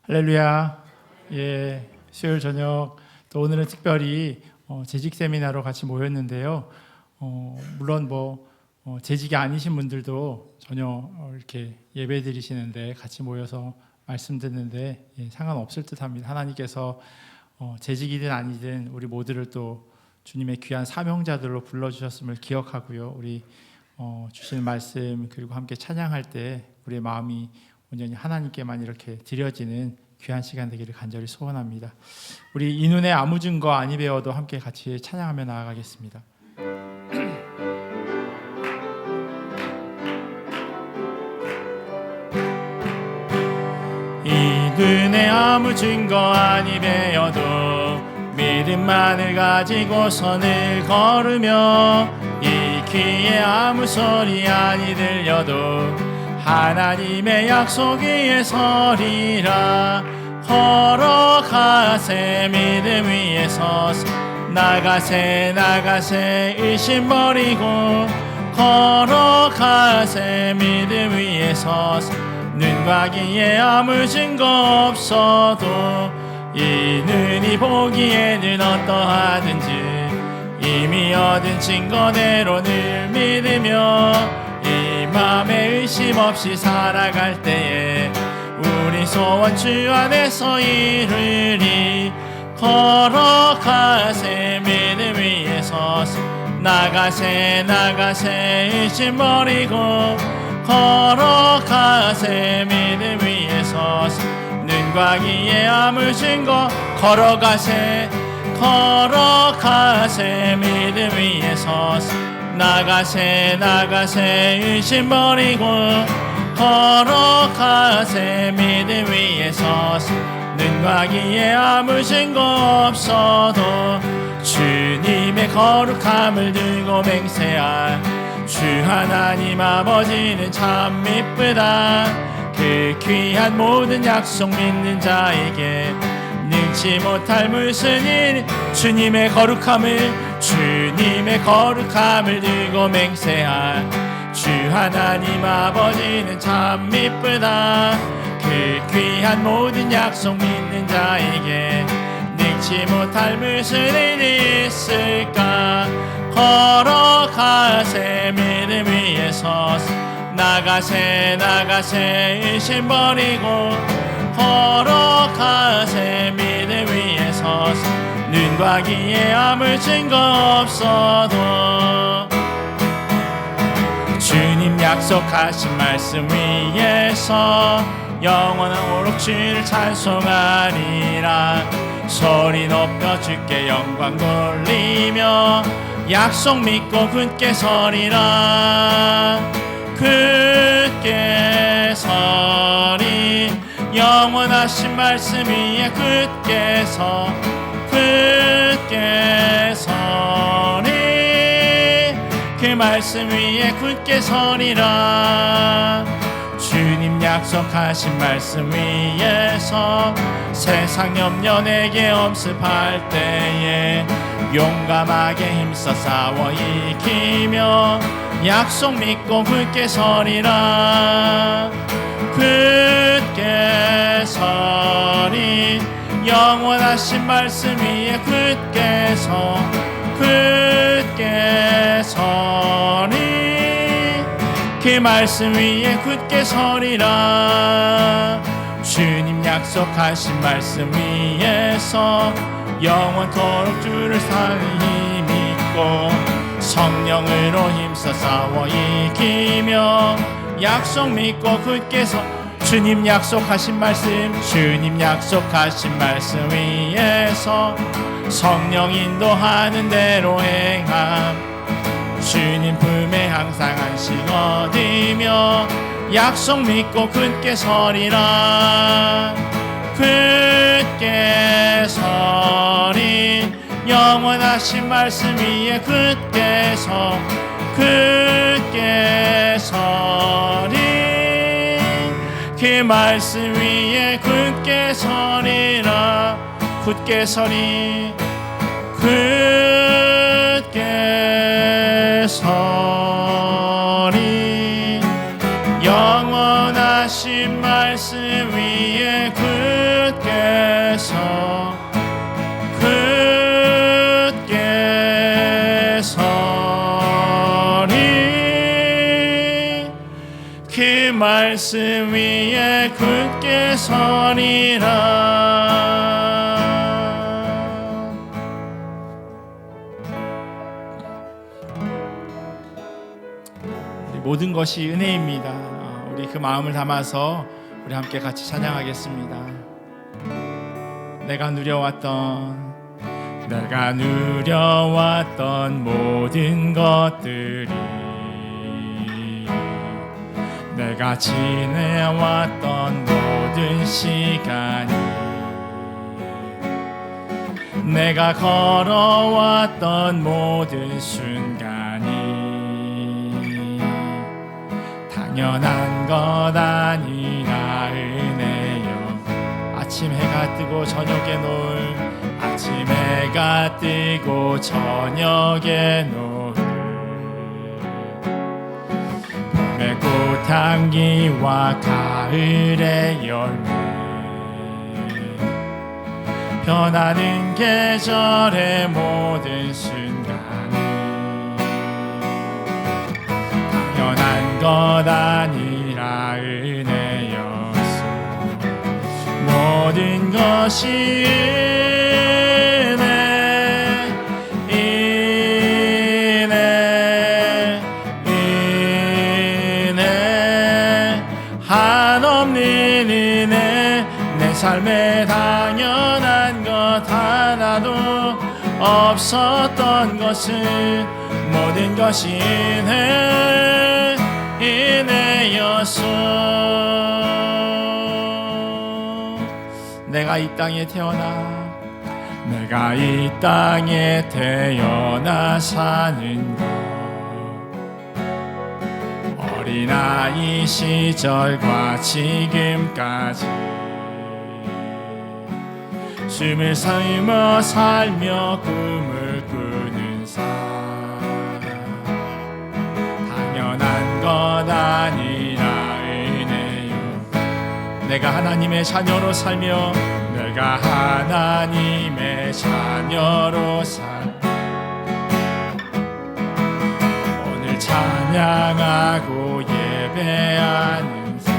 할렐루야. 예, 수요일 저녁 또 오늘은 특별히 재직 세미나로 같이 모였는데요. 물론 재직이 아니신 분들도 전혀 이렇게 예배 드리시는데 같이 모여서 말씀 듣는데 상관없을 듯합니다. 하나님께서 재직이든 아니든 우리 모두를 또 주님의 귀한 사명자들로 불러주셨음을 기억하고요. 우리 주시는 말씀 그리고 함께 찬양할 때 우리의 마음이 온전히 하나님께만 이렇게 드려지는 귀한 시간 되기를 간절히 소원합니다. 우리 이 눈에 아무 증거 아니 배워도 함께 같이 찬양하며 나아가겠습니다. 이 눈에 아무 증거 아니 배워도 믿음만을 가지고 선을 걸으며 이 귀에 아무 소리 아니 들려도 하나님의 약속 위에 서리라. 걸어가세 믿음 위에 서서 나가세 의심 버리고 걸어가세 믿음 위에 서서 눈과 귀에 아무 증거 없어도 이 눈이 보기에는 어떠하든지 이미 얻은 증거대로 늘 믿으며 이 맘에 의심 없이 살아갈 때에 우리 소원 주 안에서 이루리. 걸어가세 믿음 위에 서서 나가세 의심 버리고 걸어가세 믿음 위에 서서 눈과 귀에 아무 증거 걸어가세 믿음 위에 서서 나가세 의심 버리고 걸어가세 믿음 위에 서서 눈과 귀에 아무 증거 없어도 주님의 거룩함을 들고 맹세할 주 하나님 아버지는 참 미쁘다. 그 귀한 모든 약속 믿는 자에게 능치 못할 무슨 일 주님의 거룩함을 들고 맹세할 주 하나님 아버지는 참 미쁘다. 그 귀한 모든 약속 믿는 자에게 능치 못할 무슨 일이 있을까. 걸어가세 믿음 위에 서서 나가세 의심 버리고 걸어가세 믿음 위에 서서 눈과 귀에 아무 증거 없어도 주님 약속하신 말씀 위에서 영원한 오록 주를 찬송하리라. 소리 높여 주께 영광 돌리며 약속 믿고 굳게 서리라. 굳게 서리 영원하신 말씀 위에 굳게 서리 그 말씀 위에 굳게 서리라. 주님 약속하신 말씀 위에서 세상 염려 내게 엄습할 때에 용감하게 힘써 싸워 이기며 약속 믿고 굳게 서리라. 굳게 서리 영원하신 말씀 위에 굳게 서리 그 말씀 위에 굳게 서리라. 주님 약속하신 말씀 위에서 영원토록 주를 상히 믿고 성령으로 힘써 싸워 이기며 약속 믿고 굳게 주님 약속하신 말씀 위에서 성령 인도하는 대로 행함. 주님 품에 항상 안식 얻으며 약속 믿고 굳게 서리라. 굳게 서리 영원하신 말씀 위에 굳게 서리 그 말씀 위에 굳게 서리라. 굳게 서리 영원하신 말씀 위에 굳게 주의 말씀 위에 굳게 서리라. 우리 모든 것이 은혜입니다. 우리 그 마음을 담아서 우리 함께 같이 찬양하겠습니다. 내가 누려왔던 모든 것들이, 내가 지내왔던 모든 시간이, 내가 걸어왔던 모든 순간이 당연한 것 아니라 은혜여. 아침 해가 뜨고 저녁에 노을, 아침 해가 뜨고 저녁에 노을, 봄의 꽃향기와 가을의 열매, 변하는 계절의 모든 순간이 당연한 것 아니라 은혜였소. 모든 것이 한없는 은혜, 내 삶에 당연한 것 하나도 없었던 것은 모든 것이 은혜였소. 내가 이 땅에 태어나 사는 것, 어린아이 시절과 지금까지 숨을 쉬며 살며 꿈을 꾸는 삶, 당연한 것 아니라 은혜요. 내가 하나님의 자녀로 살며 오늘 찬양하고 예배하는 삶,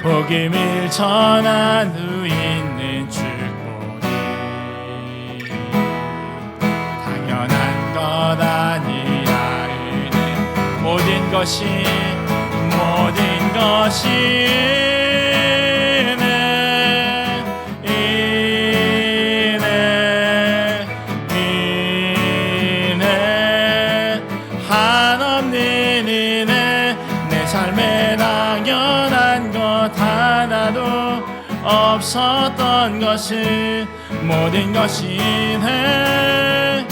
복음을 전한 후 있는 축복이 당연한 것 아니라 은혜. 모든 것이 한없는 은혜, 내 삶에 당연한 것 하나도 없었던 것은 모든 것이 은혜,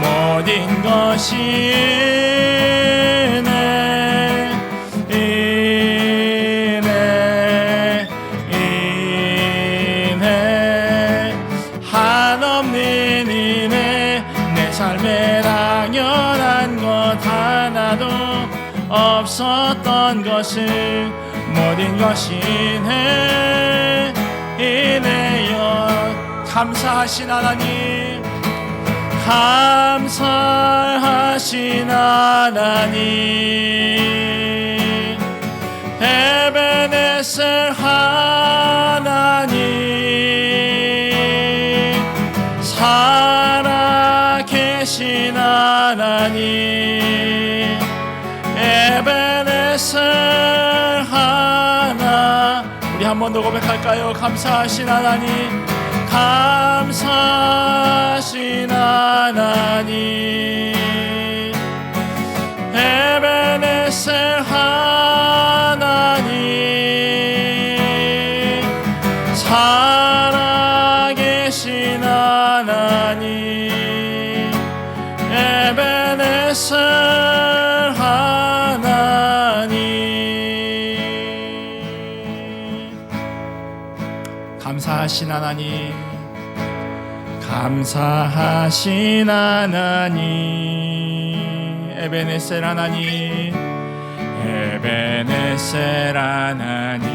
모든 것이 은혜, 한없는 은혜, 내 삶에 당연한 것 하나도 없었던 것은 모든 것이 은혜여. 감사하신 하나님, 감사하신 하나님, 에베네셀 하나님, 살아계신 하나님, 에베네셀 하나. 우리 한 번 더 고백할까요? 감사하신 하나님, 감사하신 하나님, 에베네셀 하나님, 살아계신 하나님, 에베네셀 하나님. 감사하신 하나님, 감사하신 하나님, 에베네셀 하나님, 에베네셀 하나님,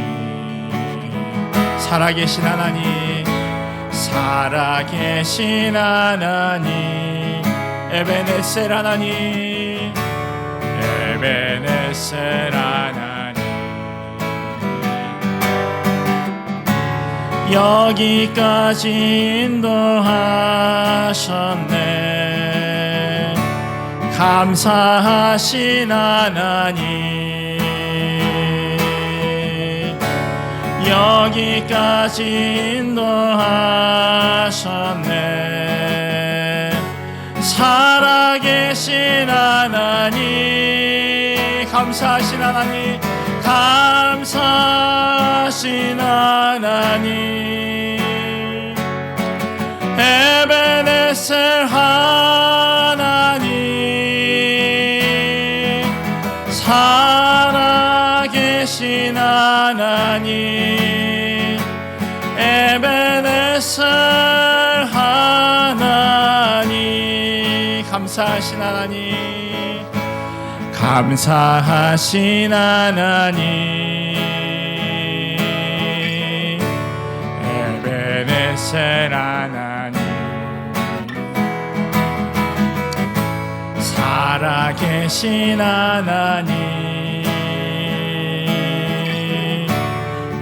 살아계신 하나님, 살아계신 하나님, 에베네셀 하나님, 에베네셀 하나님, 여기까지 인도하셨네. 감사하신 하나님, 여기까지 인도하셨네. 살아계신 하나님, 감사하신 하나님, 감사하신 하나님, 에베네셀 하나님, 살아계신 하나님, 에베네셀 하나님, 감사하신 하나님, 감사하신 하나님, 에베네셀 하나님, 살아계신 하나님,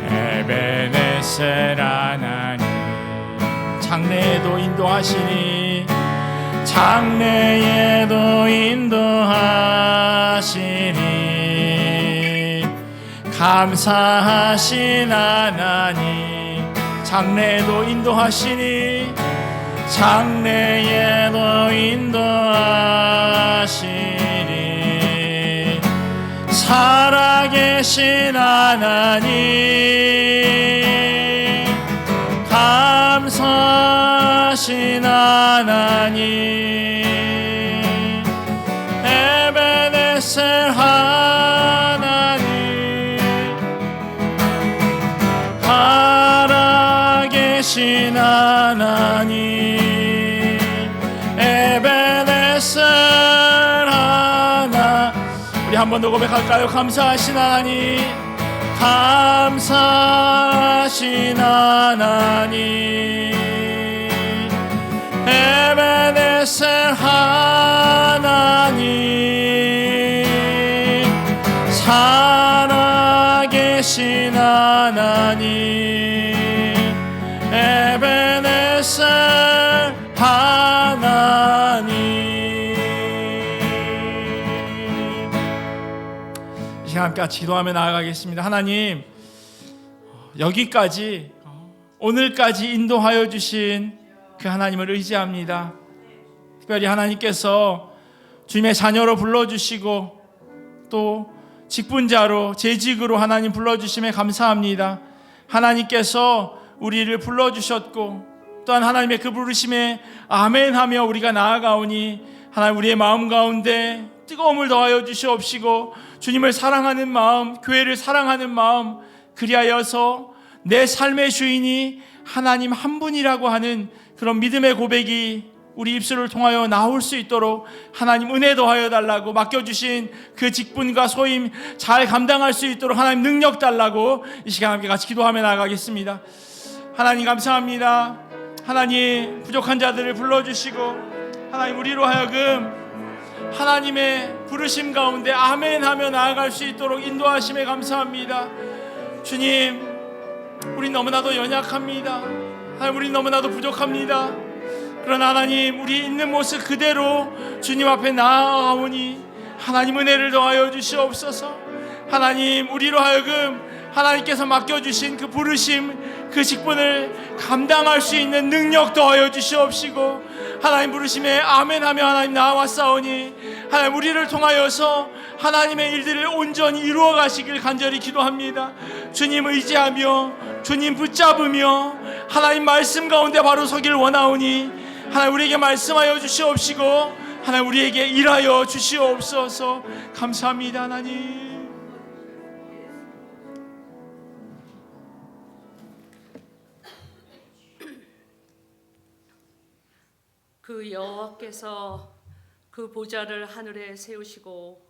에베네셀 하나님, 장래에도 인도하시니, 장래에도 인도하시니, 감사하신 하나님, 장래에도 인도하시니, 장래에도 인도하시니, 살아계신 하나님, 감사하신 하나님, 에베네셀 하나님, 살아계신 하나님, 에베네셀 하나님. 우리 한 번 더 고백할까요? 감사하신 하나님, 감사하신 하나님, 에베네셀 하나님, 살아계신 하나님, 에베네셀 하나님. 이 시간 함께 같이 기도하며 나아가겠습니다. 하나님, 여기까지 오늘까지 인도하여 주신 그 하나님을 의지합니다. 특별히 하나님께서 주님의 자녀로 불러주시고 또 직분자로 재직으로 하나님 불러주심에 감사합니다. 하나님께서 우리를 불러주셨고 또한 하나님의 그 부르심에 아멘하며 우리가 나아가오니 하나님, 우리의 마음 가운데 뜨거움을 더하여 주시옵시고 주님을 사랑하는 마음, 교회를 사랑하는 마음, 그리하여서 내 삶의 주인이 하나님 한 분이라고 하는 그런 믿음의 고백이 우리 입술을 통하여 나올 수 있도록 하나님 은혜 더하여 달라고, 맡겨주신 그 직분과 소임 잘 감당할 수 있도록 하나님 능력 달라고 이 시간 함께 같이 기도하며 나아가겠습니다. 하나님 감사합니다. 하나님, 부족한 자들을 불러주시고 하나님, 우리로 하여금 하나님의 부르심 가운데 아멘하며 나아갈 수 있도록 인도하심에 감사합니다. 주님, 우리 너무나도 연약합니다. 하나님, 우리 너무나도 부족합니다. 그러나 하나님, 우리 있는 모습 그대로 주님 앞에 나아오니 하나님 은혜를 더하여 주시옵소서. 하나님, 우리로 하여금 하나님께서 맡겨주신 그 부르심, 그 직분을 감당할 수 있는 능력 더하여 주시옵시고 하나님 부르심에 아멘하며 하나님 나와싸우니 하나님, 우리를 통하여서 하나님의 일들을 온전히 이루어 가시길 간절히 기도합니다. 주님 의지하며 주님 붙잡으며 하나님 말씀 가운데 바로 서길 원하오니 하나님, 우리에게 말씀하여 주시옵시고 하나님, 우리에게 일하여 주시옵소서. 감사합니다. 하나님, 그 여호와께서 그 보좌를 하늘에 세우시고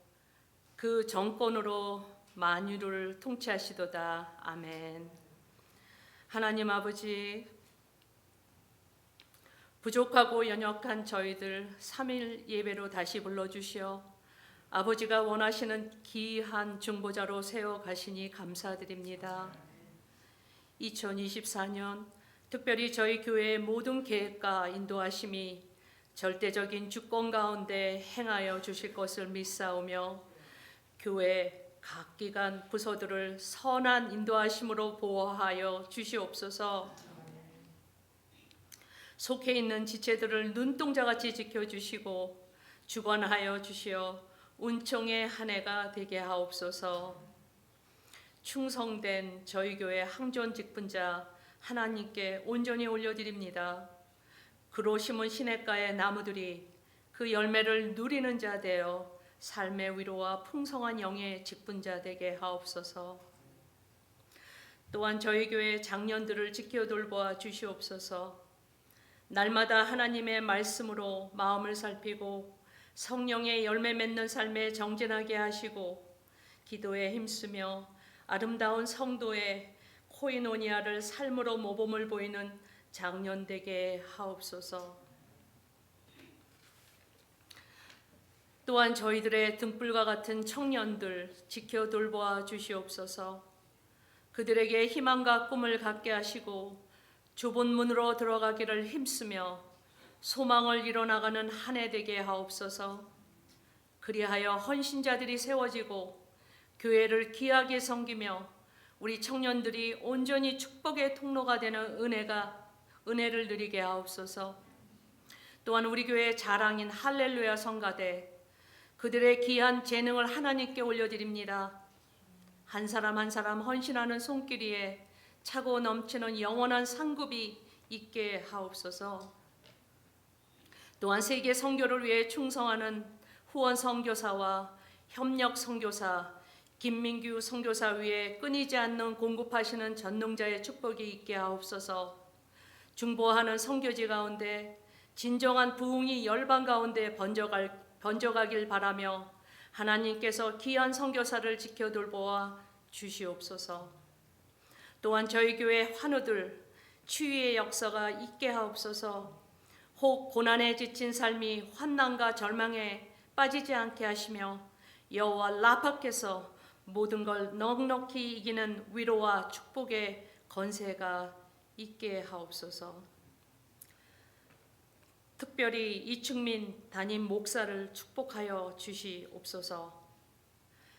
그 정권으로 만유를 통치하시도다. 아멘. 하나님 아버지, 부족하고 연약한 저희들 3일 예배로 다시 불러주시어 아버지가 원하시는 귀한 중보자로 세워가시니 감사드립니다. 2024년 특별히 저희 교회의 모든 계획과 인도하심이 절대적인 주권 가운데 행하여 주실 것을 믿사오며 교회 각 기관 부서들을 선한 인도하심으로 보호하여 주시옵소서. 속해 있는 지체들을 눈동자같이 지켜주시고 주관하여 주시어 운총의 한 해가 되게 하옵소서. 충성된 저희 교회 항존 직분자 하나님께 온전히 올려드립니다. 그로 심은 시냇가의 나무들이 그 열매를 누리는 자 되어 삶의 위로와 풍성한 영의 직분자 되게 하옵소서. 또한 저희 교회 장년들을 지켜 돌보아 주시옵소서. 날마다 하나님의 말씀으로 마음을 살피고 성령의 열매 맺는 삶에 정진하게 하시고 기도에 힘쓰며 아름다운 성도의 코이노니아를 삶으로 모범을 보이는 장년 되게 하옵소서. 또한 저희들의 등불과 같은 청년들 지켜 돌보아 주시옵소서. 그들에게 희망과 꿈을 갖게 하시고 좁은 문으로 들어가기를 힘쓰며 소망을 이뤄나가는 한 해 되게 하옵소서. 그리하여 헌신자들이 세워지고 교회를 귀하게 섬기며 우리 청년들이 온전히 축복의 통로가 되는 은혜를 누리게 하옵소서. 또한 우리 교회의 자랑인 할렐루야 성가대 그들의 귀한 재능을 하나님께 올려드립니다. 한 사람 한 사람 헌신하는 손길이에 차고 넘치는 영원한 상급이 있게 하옵소서. 또한 세계 선교를 위해 충성하는 후원 선교사와 협력 선교사, 김민규 선교사 위에 끊이지 않는 공급하시는 전능자의 축복이 있게 하옵소서. 중보하는 선교지 가운데 진정한 부흥이 열방 가운데 번져가길 바라며 하나님께서 귀한 선교사를 지켜 돌보아 주시옵소서. 또한 저희 교회 환우들 치유의 역사가 있게 하옵소서. 혹 고난에 지친 삶이 환난과 절망에 빠지지 않게 하시며 여호와 라파께서 모든 걸 넉넉히 이기는 위로와 축복의 건세가 있게 하옵소서. 특별히 이충민 담임 목사를 축복하여 주시옵소서.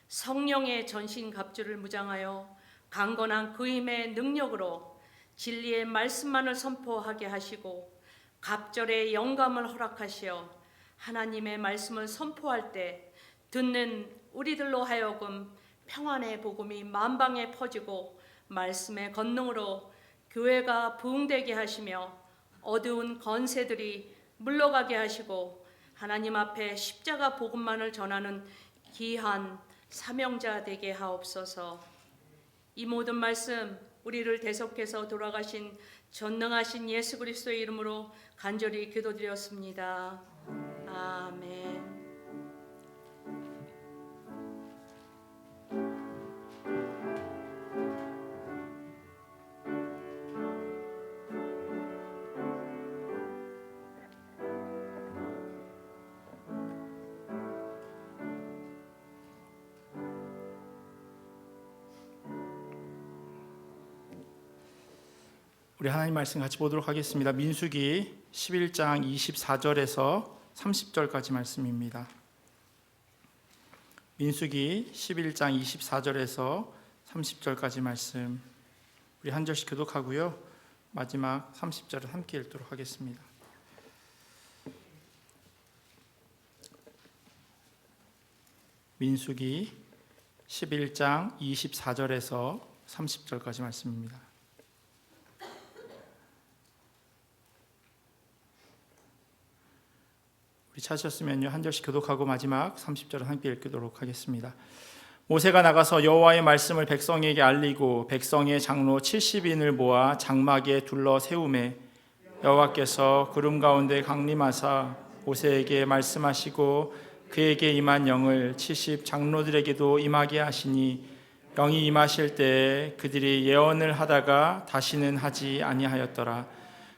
성령의 전신갑주를 무장하여 강건한 그 힘의 능력으로 진리의 말씀만을 선포하게 하시고 갑절의 영감을 허락하시어 하나님의 말씀을 선포할 때 듣는 우리들로 하여금 평안의 복음이 만방에 퍼지고 말씀의 권능으로 교회가 부흥되게 하시며 어두운 건세들이 물러가게 하시고 하나님 앞에 십자가 복음만을 전하는 귀한 사명자 되게 하옵소서. 이 모든 말씀 우리를 대속해서 돌아가신 전능하신 예수 그리스도의 이름으로 간절히 기도드렸습니다. 아멘. 우리 하나님 말씀 같이 보도록 하겠습니다. 민수기 11장 24절에서 30절까지 말씀입니다. 민수기 11장 24절에서 30절까지 말씀 우리 한 절씩 교독하고요. 마지막 30절을 함께 읽도록 하겠습니다. 민수기 11장 24절에서 30절까지 말씀입니다. 우리 찾으셨으면요 한 절씩 교독하고 마지막 30절을 함께 읽도록 하겠습니다. 모세가 나가서 여호와의 말씀을 백성에게 알리고 백성의 장로 70인을 모아 장막에 둘러 세우매 여호와께서 구름 가운데 강림하사 모세에게 말씀하시고 그에게 임한 영을 70 장로들에게도 임하게 하시니 영이 임하실 때에 그들이 예언을 하다가 다시는 하지 아니하였더라.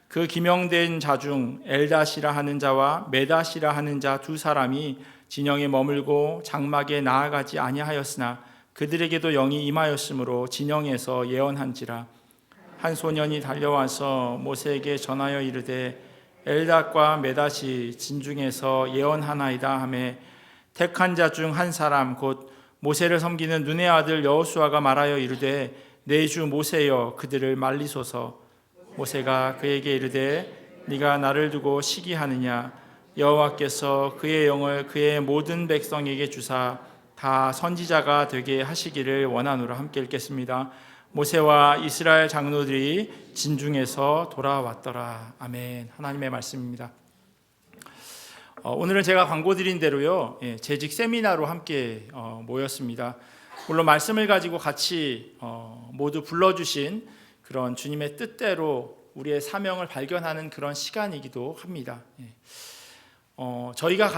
그 기명된 자 중 엘닷이라 하는 자와 메닷이라 하는 자 두 사람이 진영에 머물고 장막에 나아가지 아니하였으나 그들에게도 영이 임하였으므로 진영에서 예언한지라. 한 소년이 달려와서 모세에게 전하여 이르되 엘닷과 메닷이 진중에서 예언하나이다 하매 택한 자 중 한 사람 곧 모세를 섬기는 눈의 아들 여호수아가 말하여 이르되 내 주 모세여 그들을 말리소서. 모세가 그에게 이르되 네가 나를 두고 시기하느냐. 여호와께서 그의 영을 그의 모든 백성에게 주사 다 선지자가 되게 하시기를 원하노라. 함께 읽겠습니다. 모세와 이스라엘 장로들이 진중에서 돌아왔더라. 아멘. 하나님의 말씀입니다. 오늘은 제가 광고 드린 대로요, 재직 세미나로 함께 모였습니다. 물론 말씀을 가지고 같이 모두 불러주신 그런 주님의 뜻대로 우리의 사명을 발견하는 그런 시간이기도 합니다. 저희가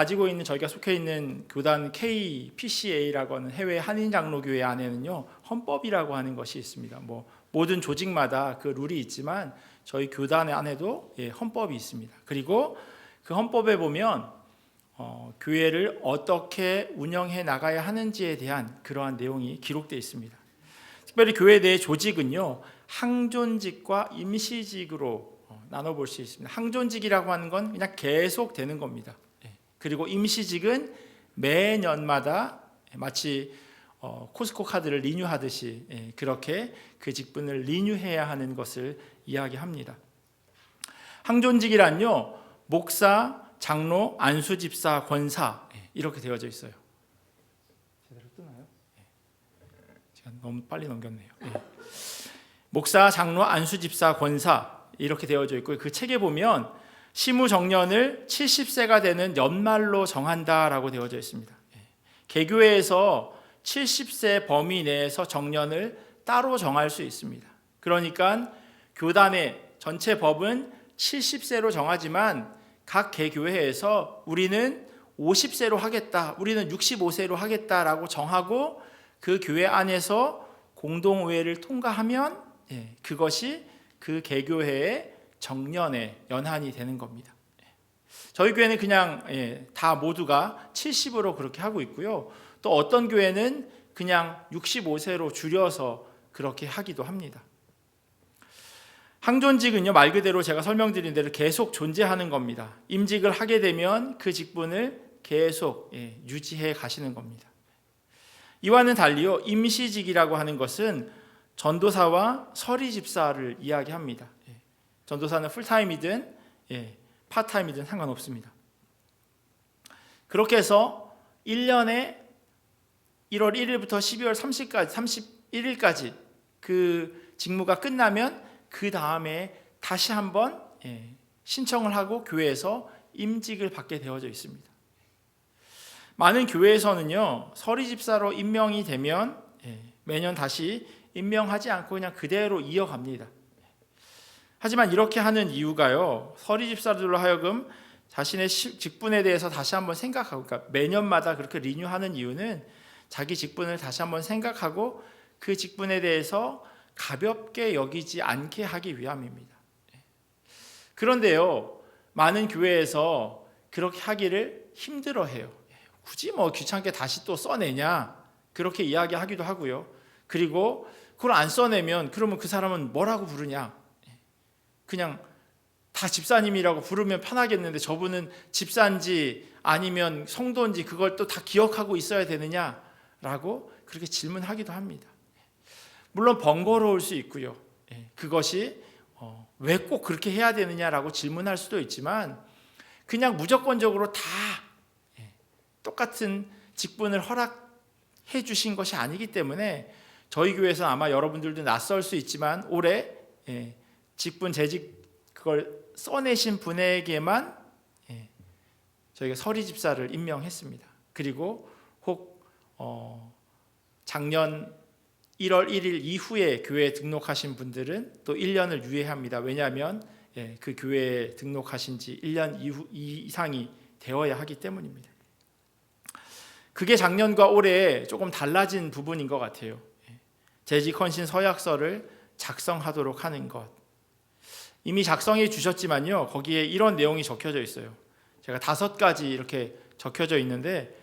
속해 있는 교단 KPCA라고 하는 해외 한인 장로교회 안에는요, 헌법이라고 하는 것이 있습니다. 모든 조직마다 그 룰이 있지만 저희 교단 안에도 헌법이 있습니다. 그리고 그 헌법에 보면 교회를 어떻게 운영해 나가야 하는지에 대한 그러한 내용이 기록되어 있습니다. 특별히 교회 내 조직은요, 항존직과 임시직으로 나눠볼 수 있습니다. 항존직이라고 하는 건 그냥 계속 되는 겁니다. 그리고 임시직은 매년마다 마치 코스코 카드를 리뉴하듯이 그렇게 그 직분을 리뉴해야 하는 것을 이야기합니다. 항존직이란요, 목사, 장로, 안수집사, 권사 이렇게 되어져 있어요. 제대로 뜨나요? 제가 너무 빨리 넘겼네요. 목사, 장로, 안수집사, 권사 이렇게 되어져 있고, 그 책에 보면 시무정년을 70세가 되는 연말로 정한다라고 되어져 있습니다. 개교회에서 70세 범위 내에서 정년을 따로 정할 수 있습니다. 그러니까 교단의 전체 법은 70세로 정하지만 각 개교회에서 우리는 50세로 하겠다, 우리는 65세로 하겠다라고 정하고 그 교회 안에서 공동의회를 통과하면 그것이 그 개교회의 정년의 연한이 되는 겁니다. 저희 교회는 그냥 다 모두가 70으로 그렇게 하고 있고요. 또 어떤 교회는 그냥 65세로 줄여서 그렇게 하기도 합니다. 항존직은요, 말 그대로 제가 설명드린 대로 계속 존재하는 겁니다. 임직을 하게 되면 그 직분을 계속 유지해 가시는 겁니다. 이와는 달리요, 임시직이라고 하는 것은 전도사와 서리집사를 이야기합니다. 전도사는 풀타임이든 파타임이든 상관없습니다. 그렇게 해서 1년에 1월 1일부터 12월 31일까지 그 직무가 끝나면 그 다음에 다시 한번 신청을 하고 교회에서 임직을 받게 되어져 있습니다. 많은 교회에서는요, 서리집사로 임명이 되면 매년 다시 임명하지 않고 그냥 그대로 이어갑니다. 하지만 이렇게 하는 이유가요, 서리집사들로 하여금 자신의 직분에 대해서 다시 한번 생각하고, 그러니까 매년마다 그렇게 리뉴하는 이유는 자기 직분을 다시 한번 생각하고 그 직분에 대해서 가볍게 여기지 않게 하기 위함입니다. 그런데요, 많은 교회에서 그렇게 하기를 힘들어해요. 굳이 귀찮게 다시 또 써내냐, 그렇게 이야기하기도 하고요. 그리고 그걸 안 써내면 그러면 그 사람은 뭐라고 부르냐, 그냥 다 집사님이라고 부르면 편하겠는데 저분은 집사인지 아니면 성도인지 그걸 또 다 기억하고 있어야 되느냐라고 그렇게 질문하기도 합니다. 물론 번거로울 수 있고요. 그것이 왜 꼭 그렇게 해야 되느냐라고 질문할 수도 있지만, 그냥 무조건적으로 다 똑같은 직분을 허락해 주신 것이 아니기 때문에 저희 교회에서 아마 여러분들도 낯설 수 있지만 올해 직분 재직 그걸 써내신 분에게만 저희가 서리집사를 임명했습니다. 그리고 혹 작년 1월 1일 이후에 교회에 등록하신 분들은 또 1년을 유예합니다. 왜냐하면 그 교회에 등록하신 지 1년 이상이 되어야 하기 때문입니다. 그게 작년과 올해 조금 달라진 부분인 것 같아요. 재직 헌신 서약서를 작성하도록 하는 것. 이미 작성해 주셨지만요, 거기에 이런 내용이 적혀져 있어요. 제가 5가지 이렇게 적혀져 있는데,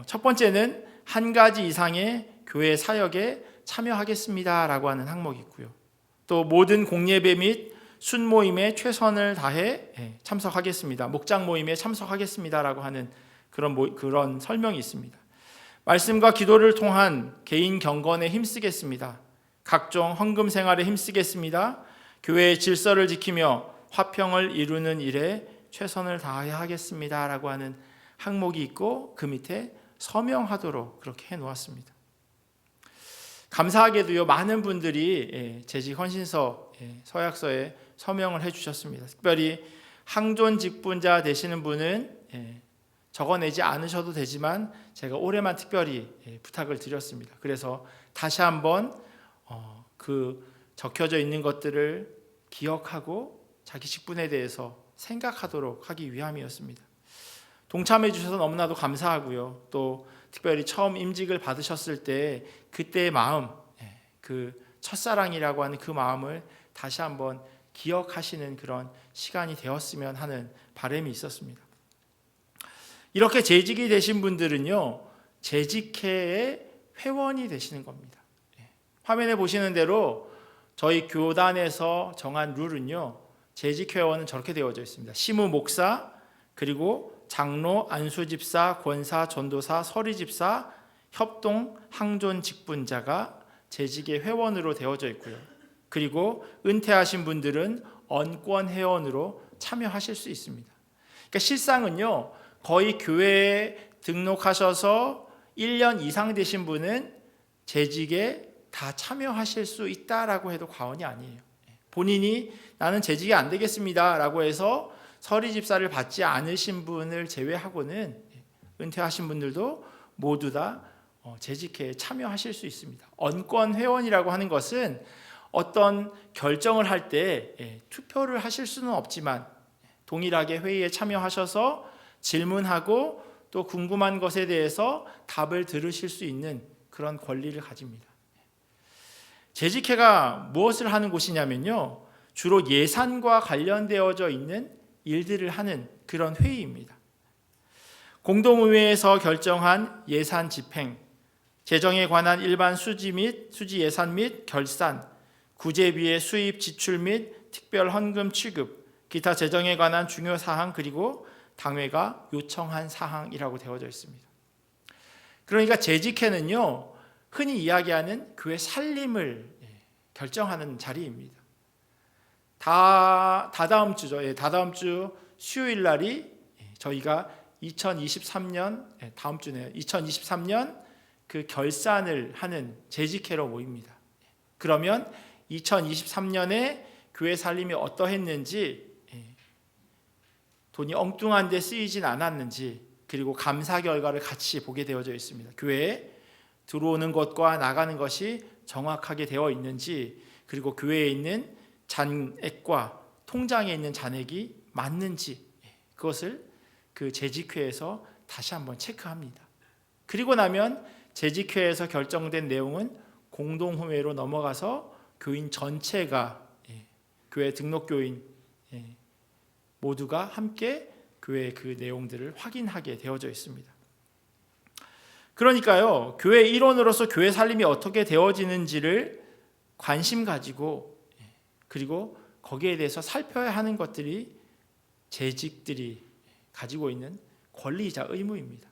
첫 번째는 한 가지 이상의 교회 사역에 참여하겠습니다라고 하는 항목이 있고요. 또 모든 공예배 및 순모임에 최선을 다해 참석하겠습니다. 목장 모임에 참석하겠습니다라고 하는 그런 설명이 있습니다. 말씀과 기도를 통한 개인 경건에 힘쓰겠습니다. 각종 헌금 생활에 힘쓰겠습니다. 교회의 질서를 지키며 화평을 이루는 일에 최선을 다해야 하겠습니다라고 하는 항목이 있고, 그 밑에 서명하도록 그렇게 해놓았습니다. 감사하게도요, 많은 분들이 재직 헌신서 서약서에 서명을 해주셨습니다. 특별히 항존 직분자 되시는 분은 적어내지 않으셔도 되지만 제가 올해만 특별히 부탁을 드렸습니다. 그래서 다시 한번 그 적혀져 있는 것들을 기억하고 자기 직분에 대해서 생각하도록 하기 위함이었습니다. 동참해 주셔서 너무나도 감사하고요. 또 특별히 처음 임직을 받으셨을 때 그때의 마음, 그 첫사랑이라고 하는 그 마음을 다시 한번 기억하시는 그런 시간이 되었으면 하는 바람이 있었습니다. 이렇게 재직이 되신 분들은요, 재직회의 회원이 되시는 겁니다. 화면에 보시는 대로 저희 교단에서 정한 룰은요, 재직회원은 저렇게 되어져 있습니다. 시무 목사, 그리고 장로, 안수집사, 권사, 전도사, 서리집사, 협동, 항존 직분자가 재직의 회원으로 되어져 있고요. 그리고 은퇴하신 분들은 언권 회원으로 참여하실 수 있습니다. 그러니까 실상은요, 거의 교회에 등록하셔서 1년 이상 되신 분은 재직에 다 참여하실 수 있다라고 해도 과언이 아니에요. 본인이 나는 재직이 안 되겠습니다라고 해서 서리집사를 받지 않으신 분을 제외하고는 은퇴하신 분들도 모두 다 재직회에 참여하실 수 있습니다. 언권 회원이라고 하는 것은 어떤 결정을 할 때 투표를 하실 수는 없지만 동일하게 회의에 참여하셔서 질문하고 또 궁금한 것에 대해서 답을 들으실 수 있는 그런 권리를 가집니다. 재직회가 무엇을 하는 곳이냐면요, 주로 예산과 관련되어져 있는 일들을 하는 그런 회의입니다. 공동의회에서 결정한 예산 집행, 재정에 관한 일반 수지 예산 및 결산, 구제비의 수입 지출 및 특별 헌금 취급, 기타 재정에 관한 중요 사항, 그리고 당회가 요청한 사항이라고 되어져 있습니다. 그러니까 재직회는요, 흔히 이야기하는 교회 살림을 결정하는 자리입니다. 다다음 주죠. 다다음 주 수요일 날이 저희가 2023년 다음 주네요. 2023년 그 결산을 하는 재직회로 모입니다. 그러면 2023년에 교회 살림이 어떠했는지, 돈이 엉뚱한 데 쓰이진 않았는지, 그리고 감사 결과를 같이 보게 되어져 있습니다. 교회에 들어오는 것과 나가는 것이 정확하게 되어 있는지, 그리고 교회에 있는 잔액과 통장에 있는 잔액이 맞는지, 그것을 그 재직회에서 다시 한번 체크합니다. 그리고 나면 재직회에서 결정된 내용은 공동회의로 넘어가서 교인 전체가, 교회 등록교인 모두가 함께 교회의 그 내용들을 확인하게 되어져 있습니다. 그러니까요, 교회 일원으로서 교회 살림이 어떻게 되어지는지를 관심 가지고, 그리고 거기에 대해서 살펴야 하는 것들이 재직들이 가지고 있는 권리이자 의무입니다.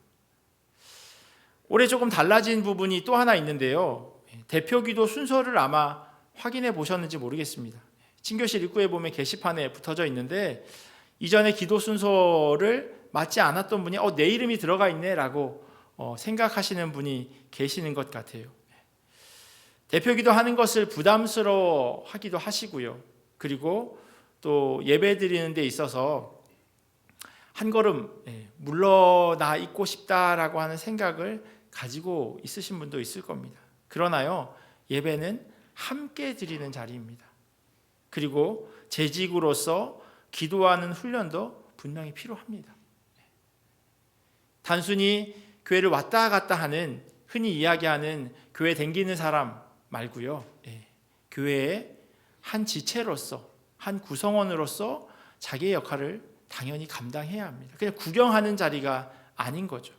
올해 조금 달라진 부분이 또 하나 있는데요, 대표기도 순서를 아마 확인해 보셨는지 모르겠습니다. 친교실 입구에 보면 게시판에 붙어져 있는데, 이전에 기도 순서를 맞지 않았던 분이 내 이름이 들어가 있네 라고 생각하시는 분이 계시는 것 같아요. 대표기도 하는 것을 부담스러워 하기도 하시고요. 그리고 또 예배 드리는 데 있어서 한 걸음 물러나 있고 싶다라고 하는 생각을 가지고 있으신 분도 있을 겁니다. 그러나요, 예배는 함께 드리는 자리입니다. 그리고 재직으로서 기도하는 훈련도 분명히 필요합니다. 단순히 교회를 왔다 갔다 하는, 흔히 이야기하는 교회 댕기는 사람 말고요, 교회의 한 지체로서, 한 구성원으로서 자기의 역할을 당연히 감당해야 합니다. 그냥 구경하는 자리가 아닌 거죠.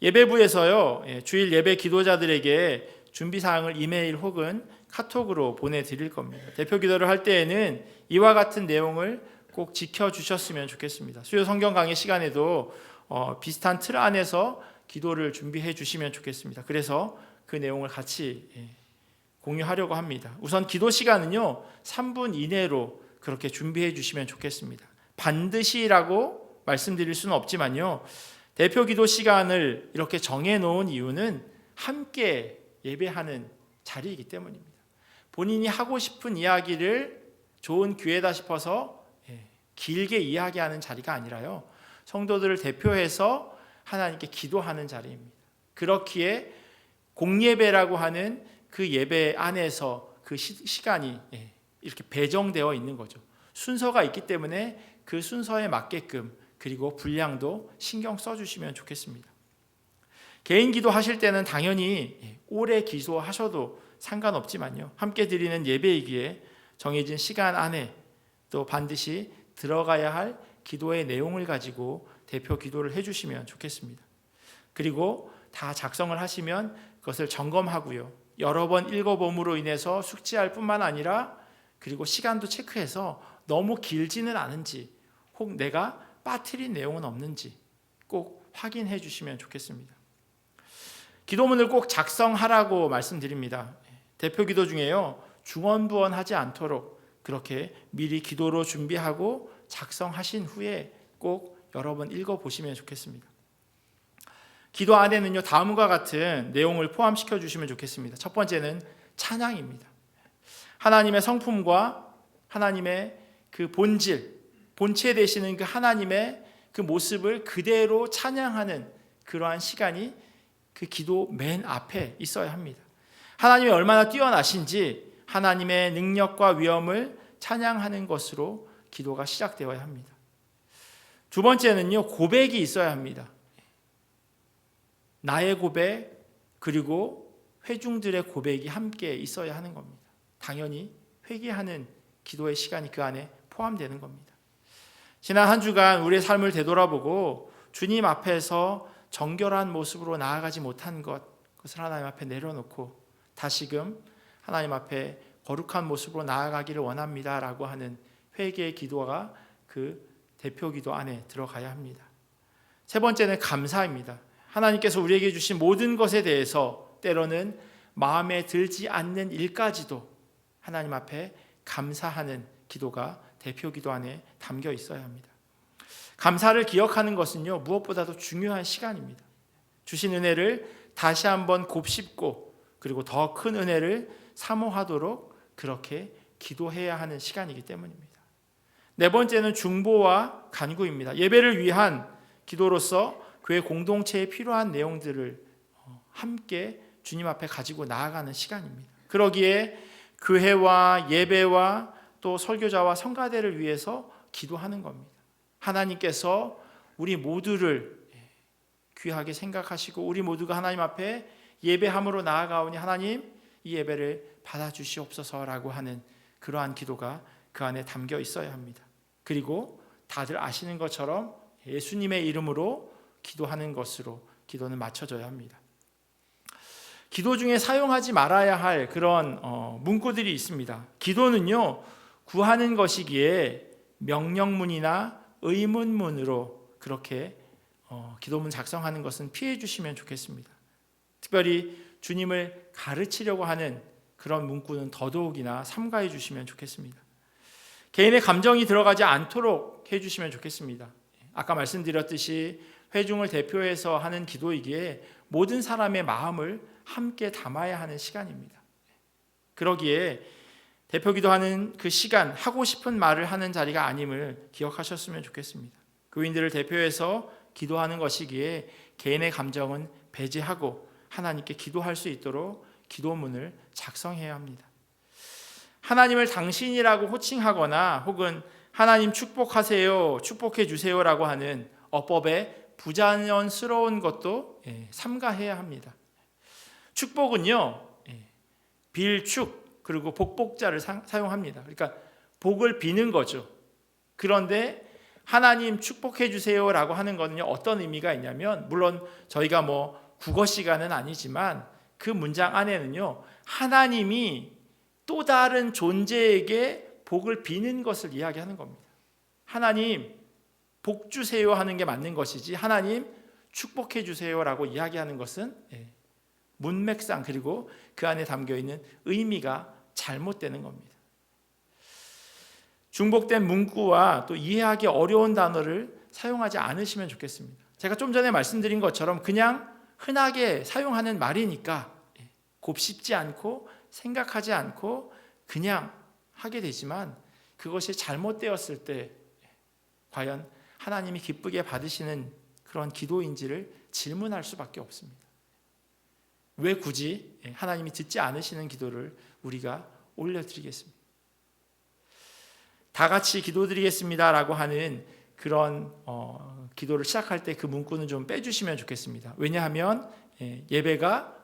예배부에서요, 주일 예배 기도자들에게 준비사항을 이메일 혹은 카톡으로 보내드릴 겁니다. 대표 기도를 할 때에는 이와 같은 내용을 꼭 지켜주셨으면 좋겠습니다. 수요 성경 강의 시간에도 비슷한 틀 안에서 기도를 준비해 주시면 좋겠습니다. 그래서 그 내용을 같이 공유하려고 합니다. 우선 기도 시간은요 3분 이내로 그렇게 준비해 주시면 좋겠습니다. 반드시라고 말씀드릴 수는 없지만요, 대표 기도 시간을 이렇게 정해놓은 이유는 함께 예배하는 자리이기 때문입니다. 본인이 하고 싶은 이야기를 좋은 기회다 싶어서 길게 이야기하는 자리가 아니라요, 성도들을 대표해서 하나님께 기도하는 자리입니다. 그렇기에 공예배라고 하는 그 예배 안에서 그 시간이 이렇게 배정되어 있는 거죠. 순서가 있기 때문에 그 순서에 맞게끔, 그리고 분량도 신경 써주시면 좋겠습니다. 개인 기도하실 때는 당연히 오래 기도하셔도 상관없지만요, 함께 드리는 예배이기에 정해진 시간 안에 또 반드시 들어가야 할 기도의 내용을 가지고 대표 기도를 해주시면 좋겠습니다. 그리고 다 작성을 하시면 그것을 점검하고요, 여러 번 읽어봄으로 인해서 숙지할 뿐만 아니라 그리고 시간도 체크해서 너무 길지는 않은지, 혹 내가 빠뜨린 내용은 없는지 꼭 확인해 주시면 좋겠습니다. 기도문을 꼭 작성하라고 말씀드립니다. 대표 기도 중에요, 중언부언하지 않도록 그렇게 미리 기도로 준비하고 작성하신 후에 꼭 여러 번 읽어보시면 좋겠습니다. 기도 안에는요 다음과 같은 내용을 포함시켜 주시면 좋겠습니다. 첫 번째는 찬양입니다. 하나님의 성품과 하나님의 그 본체 되시는 그 하나님의 그 모습을 그대로 찬양하는 그러한 시간이 그 기도 맨 앞에 있어야 합니다. 하나님이 얼마나 뛰어나신지 하나님의 능력과 위엄을 찬양하는 것으로 기도가 시작되어야 합니다. 두 번째는요, 고백이 있어야 합니다. 나의 고백, 그리고 회중들의 고백이 함께 있어야 하는 겁니다. 당연히 회개하는 기도의 시간이 그 안에 포함되는 겁니다. 지난 한 주간 우리의 삶을 되돌아보고 주님 앞에서 정결한 모습으로 나아가지 못한 그것을 하나님 앞에 내려놓고 다시금 하나님 앞에 거룩한 모습으로 나아가기를 원합니다라고 하는 회개의 기도가 그 대표 기도 안에 들어가야 합니다. 세 번째는 감사입니다. 하나님께서 우리에게 주신 모든 것에 대해서 때로는 마음에 들지 않는 일까지도 하나님 앞에 감사하는 기도가 대표 기도 안에 담겨 있어야 합니다. 감사를 기억하는 것은요 무엇보다도 중요한 시간입니다. 주신 은혜를 다시 한번 곱씹고 그리고 더 큰 은혜를 사모하도록 그렇게 기도해야 하는 시간이기 때문입니다. 네 번째는 중보와 간구입니다. 예배를 위한 기도로서 교회 공동체에 필요한 내용들을 함께 주님 앞에 가지고 나아가는 시간입니다. 그러기에 교회와 예배와 또 설교자와 성가대를 위해서 기도하는 겁니다. 하나님께서 우리 모두를 귀하게 생각하시고 우리 모두가 하나님 앞에 예배함으로 나아가오니 하나님 이 예배를 받아주시옵소서라고 하는 그러한 기도가 그 안에 담겨 있어야 합니다. 그리고 다들 아시는 것처럼 예수님의 이름으로 기도하는 것으로 기도는 맞춰져야 합니다. 기도 중에 사용하지 말아야 할 그런 문구들이 있습니다. 기도는요 구하는 것이기에 명령문이나 의문문으로 그렇게 기도문 작성하는 것은 피해 주시면 좋겠습니다. 특별히 주님을 가르치려고 하는 그런 문구는 더더욱이나 삼가해 주시면 좋겠습니다. 개인의 감정이 들어가지 않도록 해주시면 좋겠습니다. 아까 말씀드렸듯이 회중을 대표해서 하는 기도이기에 모든 사람의 마음을 함께 담아야 하는 시간입니다. 그러기에 대표 기도하는 그 시간, 하고 싶은 말을 하는 자리가 아님을 기억하셨으면 좋겠습니다. 교인들을 대표해서 기도하는 것이기에 개인의 감정은 배제하고 하나님께 기도할 수 있도록 기도문을 작성해야 합니다. 하나님을 당신이라고 호칭하거나 혹은 하나님 축복하세요, 축복해 주세요라고 하는 어법에 부자연스러운 것도 삼가해야 합니다. 축복은요 빌축 그리고 복복자를 사용합니다. 그러니까 복을 비는 거죠. 그런데 하나님 축복해 주세요라고 하는 거는요, 어떤 의미가 있냐면, 물론 저희가 국어 시간은 아니지만 그 문장 안에는요, 하나님이 또 다른 존재에게 복을 비는 것을 이야기하는 겁니다. 하나님 복 주세요 하는 게 맞는 것이지, 하나님 축복해 주세요라고 이야기하는 것은 문맥상 그리고 그 안에 담겨 있는 의미가 잘못되는 겁니다. 중복된 문구와 또 이해하기 어려운 단어를 사용하지 않으시면 좋겠습니다. 제가 좀 전에 말씀드린 것처럼 그냥 흔하게 사용하는 말이니까 곱씹지 않고 생각하지 않고 그냥 하게 되지만, 그것이 잘못되었을 때 과연 하나님이 기쁘게 받으시는 그런 기도인지를 질문할 수밖에 없습니다. 왜 굳이 하나님이 듣지 않으시는 기도를 우리가 올려드리겠습니다. 다 같이 기도드리겠습니다라고 하는 그런 기도를 시작할 때 그 문구는 좀 빼주시면 좋겠습니다. 왜냐하면 예배가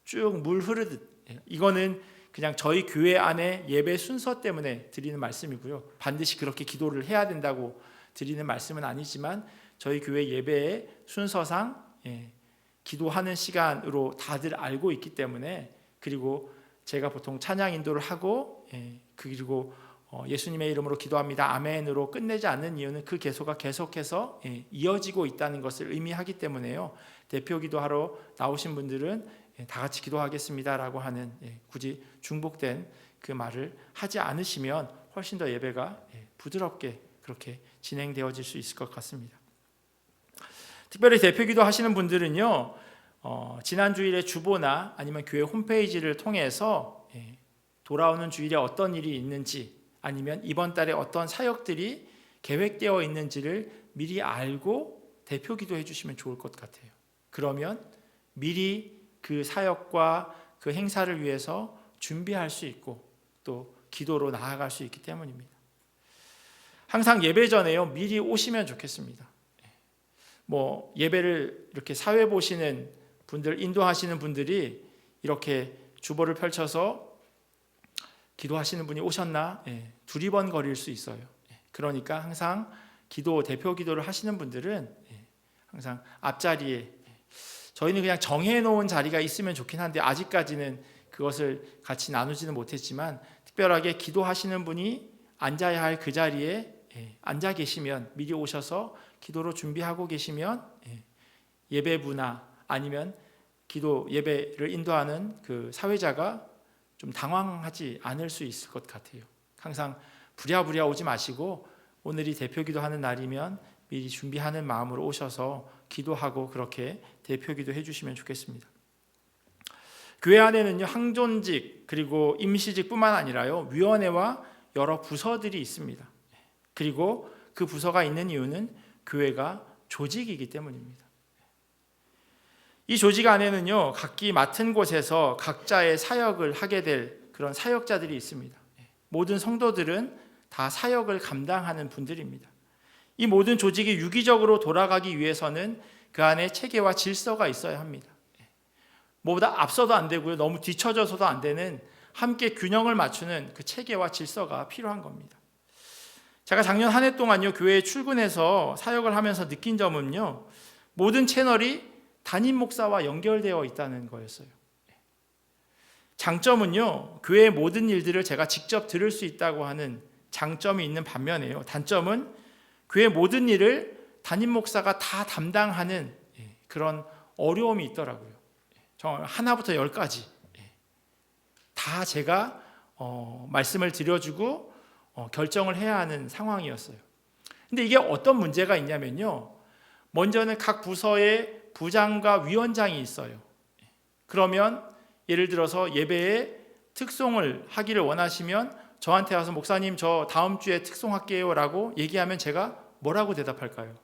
쭉 물 흐르듯, 이거는 그냥 저희 교회 안에 예배 순서 때문에 드리는 말씀이고요, 반드시 그렇게 기도를 해야 된다고 드리는 말씀은 아니지만, 저희 교회 예배의 순서상 기도하는 시간으로 다들 알고 있기 때문에, 그리고 제가 보통 찬양 인도를 하고 그리고 예수님의 이름으로 기도합니다 아멘으로 끝내지 않는 이유는 그 계속가 계속해서 이어지고 있다는 것을 의미하기 때문에요. 대표 기도하러 나오신 분들은 다 같이 기도하겠습니다라고 하는 굳이 중복된 그 말을 하지 않으시면 훨씬 더 예배가 부드럽게 그렇게 진행되어질 수 있을 것 같습니다. 특별히 대표 기도 하시는 분들은요, 지난 주일에 주보나 아니면 교회 홈페이지를 통해서 돌아오는 주일에 어떤 일이 있는지, 아니면 이번 달에 어떤 사역들이 계획되어 있는지를 미리 알고 대표 기도해 주시면 좋을 것 같아요. 그러면 미리 그 사역과 그 행사를 위해서 준비할 수 있고 또 기도로 나아갈 수 있기 때문입니다. 항상 예배 전에요, 미리 오시면 좋겠습니다. 예배를 이렇게 사회 보시는 분들, 인도하시는 분들이 이렇게 주보를 펼쳐서 기도하시는 분이 오셨나 두리번거릴 수 있어요. 그러니까 항상 대표 기도를 하시는 분들은 항상 앞자리에, 저희는 그냥 정해놓은 자리가 있으면 좋긴 한데 아직까지는 그것을 같이 나누지는 못했지만, 특별하게 기도하시는 분이 앉아야 할 그 자리에 앉아 계시면, 미리 오셔서 기도로 준비하고 계시면 예배부나 아니면 기도 예배를 인도하는 그 사회자가 좀 당황하지 않을 수 있을 것 같아요. 항상 부랴부랴 오지 마시고 오늘이 대표 기도하는 날이면 미리 준비하는 마음으로 오셔서 기도하고 그렇게 대표 기도해 주시면 좋겠습니다. 교회 안에는요, 항존직 그리고 임시직뿐만 아니라요, 위원회와 여러 부서들이 있습니다. 그리고 그 부서가 있는 이유는 교회가 조직이기 때문입니다. 이 조직 안에는요, 각기 맡은 곳에서 각자의 사역을 하게 될 그런 사역자들이 있습니다. 모든 성도들은 다 사역을 감당하는 분들입니다. 이 모든 조직이 유기적으로 돌아가기 위해서는 그 안에 체계와 질서가 있어야 합니다. 뭐보다 앞서도 안 되고요, 너무 뒤처져서도 안 되는 함께 균형을 맞추는 그 체계와 질서가 필요한 겁니다. 제가 작년 한 해 동안요, 교회에 출근해서 사역을 하면서 느낀 점은요, 모든 채널이 담임 목사와 연결되어 있다는 거였어요. 장점은요, 교회의 모든 일들을 제가 직접 들을 수 있다고 하는 장점이 있는 반면에요, 단점은 교회 모든 일을 담임 목사가 다 담당하는 그런 어려움이 있더라고요. 정말 하나부터 열까지 다 제가 말씀을 드려주고 결정을 해야 하는 상황이었어요. 근데 이게 어떤 문제가 있냐면요, 먼저는 각 부서에 부장과 위원장이 있어요. 그러면 예를 들어서 예배에 특송을 하기를 원하시면 저한테 와서 목사님 저 다음 주에 특송할게요 라고 얘기하면 제가 뭐라고 대답할까요?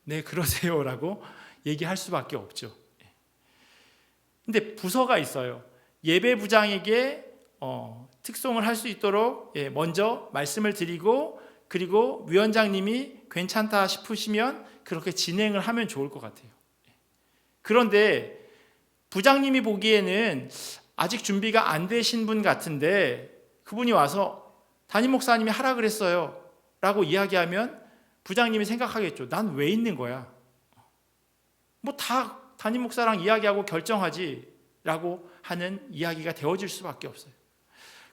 네, 그러세요 라고 얘기할 수밖에 없죠. 근데 부서가 있어요. 예배 부장에게 특송을 할 수 있도록 먼저 말씀을 드리고, 그리고 위원장님이 괜찮다 싶으시면 그렇게 진행을 하면 좋을 것 같아요. 그런데 부장님이 보기에는 아직 준비가 안 되신 분 같은데 그분이 와서 담임 목사님이 하라 그랬어요 라고 이야기하면 부장님이 생각하겠죠. 난 왜 있는 거야? 뭐 다 담임 목사랑 이야기하고 결정하지 라고 하는 이야기가 되어질 수밖에 없어요.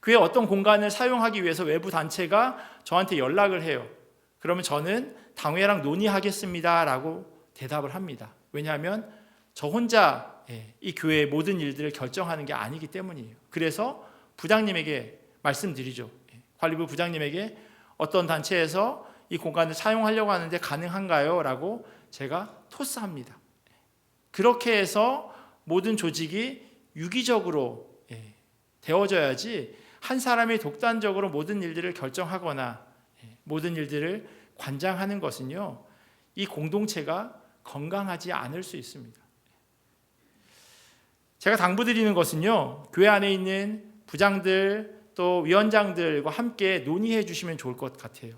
교회 어떤 공간을 사용하기 위해서 외부 단체가 저한테 연락을 해요. 그러면 저는 당회랑 논의하겠습니다 라고 대답을 합니다. 왜냐하면 저 혼자 이 교회의 모든 일들을 결정하는 게 아니기 때문이에요. 그래서 부장님에게 말씀드리죠. 관리부 부장님에게 어떤 단체에서 이 공간을 사용하려고 하는데 가능한가요? 라고 제가 토스합니다. 그렇게 해서 모든 조직이 유기적으로 되어져야지 한 사람이 독단적으로 모든 일들을 결정하거나 모든 일들을 관장하는 것은요, 이 공동체가 건강하지 않을 수 있습니다. 제가 당부드리는 것은요, 교회 안에 있는 부장들 또 위원장들과 함께 논의해 주시면 좋을 것 같아요.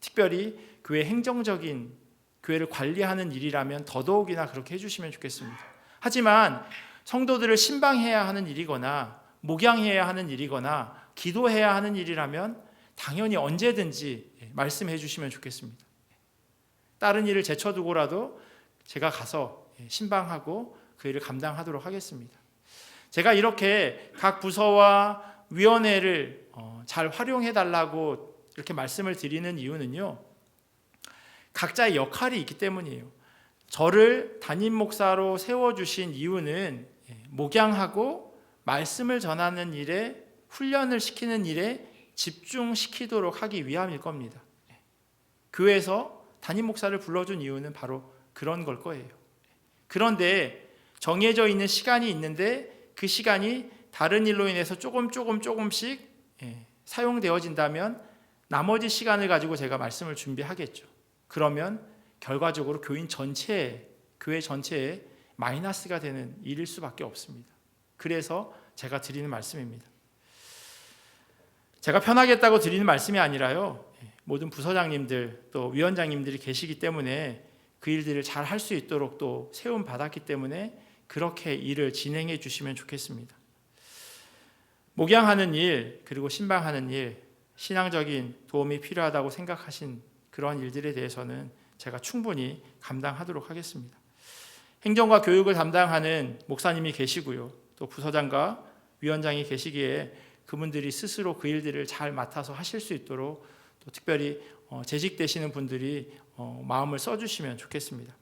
특별히 교회 행정적인 교회를 관리하는 일이라면 더더욱이나 그렇게 해주시면 좋겠습니다. 하지만 성도들을 신방해야 하는 일이거나 목양해야 하는 일이거나 기도해야 하는 일이라면 당연히 언제든지 말씀해 주시면 좋겠습니다. 다른 일을 제쳐두고라도 제가 가서 신방하고 그 일을 감당하도록 하겠습니다. 제가 이렇게 각 부서와 위원회를 잘 활용해 달라고 이렇게 말씀을 드리는 이유는요, 각자의 역할이 있기 때문이에요. 저를 담임 목사로 세워주신 이유는 목양하고 말씀을 전하는 일에, 훈련을 시키는 일에 집중시키도록 하기 위함일 겁니다. 교회에서 담임 목사를 불러준 이유는 바로 그런 걸 거예요. 그런데 정해져 있는 시간이 있는데 그 시간이 다른 일로 인해서 조금씩 사용되어진다면 나머지 시간을 가지고 제가 말씀을 준비하겠죠. 그러면 결과적으로 교회 전체에 마이너스가 되는 일일 수밖에 없습니다. 그래서 제가 드리는 말씀입니다. 제가 편하겠다고 드리는 말씀이 아니라요, 모든 부서장님들 또 위원장님들이 계시기 때문에 그 일들을 잘 할 수 있도록 또 세움 받았기 때문에 그렇게 일을 진행해 주시면 좋겠습니다. 목양하는 일 그리고 신방하는 일, 신앙적인 도움이 필요하다고 생각하신 그런 일들에 대해서는 제가 충분히 감당하도록 하겠습니다. 행정과 교육을 담당하는 목사님이 계시고요, 또 부서장과 위원장이 계시기에 그분들이 스스로 그 일들을 잘 맡아서 하실 수 있도록 또 특별히 재직되시는 분들이 마음을 써주시면 좋겠습니다.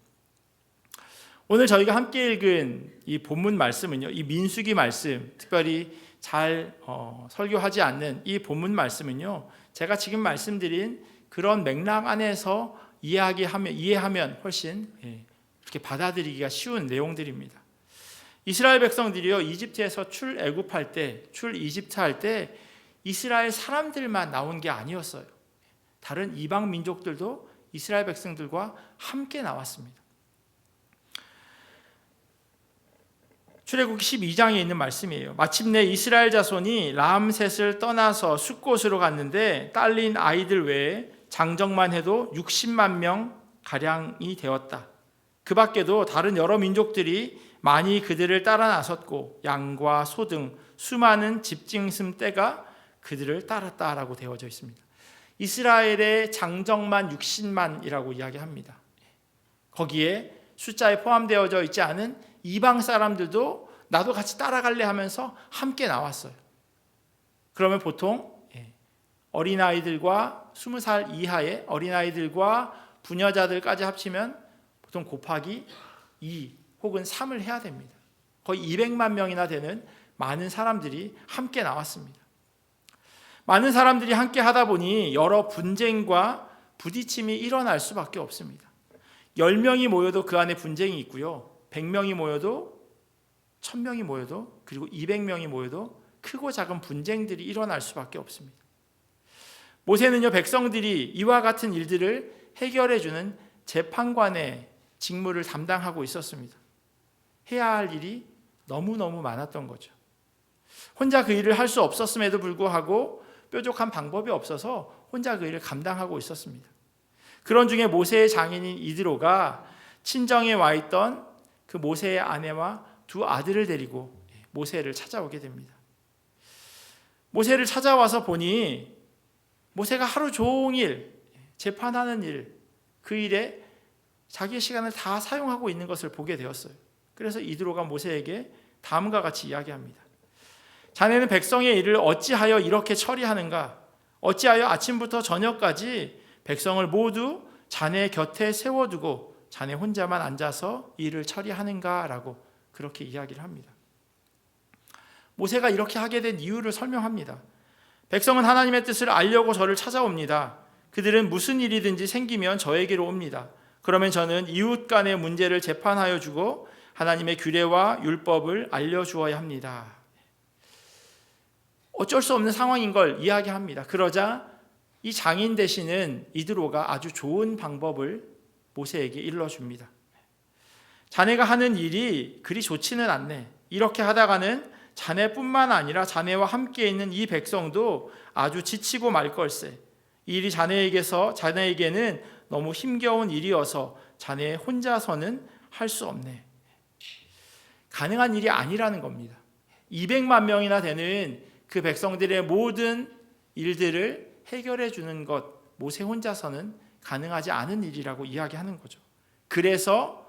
오늘 저희가 함께 읽은 이 본문 말씀은요, 이 민수기 말씀, 특별히 잘 설교하지 않는 이 본문 말씀은요, 제가 지금 말씀드린 그런 맥락 안에서 이해하면 훨씬 이렇게 받아들이기가 쉬운 내용들입니다. 이스라엘 백성들이요, 이집트에서 출애굽할 때, 출이집트 할 때 이스라엘 사람들만 나온 게 아니었어요. 다른 이방 민족들도 이스라엘 백성들과 함께 나왔습니다. 출애굽기 12장에 있는 말씀이에요. 마침내 이스라엘 자손이 람셋을 떠나서 숫곳으로 갔는데 딸린 아이들 외에 장정만 해도 60만 명 가량이 되었다. 그 밖에도 다른 여러 민족들이 많이 그들을 따라 나섰고 양과 소 등 수많은 집짐승 떼가 그들을 따랐다라고 되어져 있습니다. 이스라엘의 장정만 60만이라고 이야기합니다. 거기에 숫자에 포함되어져 있지 않은 이방 사람들도 나도 같이 따라갈래 하면서 함께 나왔어요. 그러면 보통 어린아이들과 20살 이하의 어린아이들과 부녀자들까지 합치면 보통 곱하기 2 혹은 3을 해야 됩니다. 거의 200만 명이나 되는 많은 사람들이 함께 나왔습니다. 많은 사람들이 함께 하다 보니 여러 분쟁과 부딪힘이 일어날 수밖에 없습니다. 10명이 모여도 그 안에 분쟁이 있고요, 100명이 모여도 1000명이 모여도 그리고 200명이 모여도 크고 작은 분쟁들이 일어날 수밖에 없습니다. 모세는요, 백성들이 이와 같은 일들을 해결해주는 재판관의 직무를 담당하고 있었습니다. 해야 할 일이 너무너무 많았던 거죠. 혼자 그 일을 할 수 없었음에도 불구하고 뾰족한 방법이 없어서 혼자 그 일을 감당하고 있었습니다. 그런 중에 모세의 장인인 이드로가 친정에 와 있던 그 모세의 아내와 두 아들을 데리고 모세를 찾아오게 됩니다. 모세를 찾아와서 보니 모세가 하루 종일 재판하는 일, 그 일에 자기의 시간을 다 사용하고 있는 것을 보게 되었어요. 그래서 이드로가 모세에게 다음과 같이 이야기합니다. 자네는 백성의 일을 어찌하여 이렇게 처리하는가? 어찌하여 아침부터 저녁까지 백성을 모두 자네 곁에 세워두고 자네 혼자만 앉아서 일을 처리하는가? 라고 그렇게 이야기를 합니다. 모세가 이렇게 하게 된 이유를 설명합니다. 백성은 하나님의 뜻을 알려고 저를 찾아옵니다. 그들은 무슨 일이든지 생기면 저에게로 옵니다. 그러면 저는 이웃 간의 문제를 재판하여 주고 하나님의 규례와 율법을 알려주어야 합니다. 어쩔 수 없는 상황인 걸 이야기합니다. 그러자 이 장인 되시는 이드로가 아주 좋은 방법을 모세에게 일러줍니다. 자네가 하는 일이 그리 좋지는 않네. 이렇게 하다가는 자네뿐만 아니라 자네와 함께 있는 이 백성도 아주 지치고 말 걸세. 이 일이 자네에게는 너무 힘겨운 일이어서 자네 혼자서는 할 수 없네. 가능한 일이 아니라는 겁니다. 200만 명이나 되는 그 백성들의 모든 일들을 해결해 주는 것, 모세 혼자서는 가능하지 않은 일이라고 이야기하는 거죠. 그래서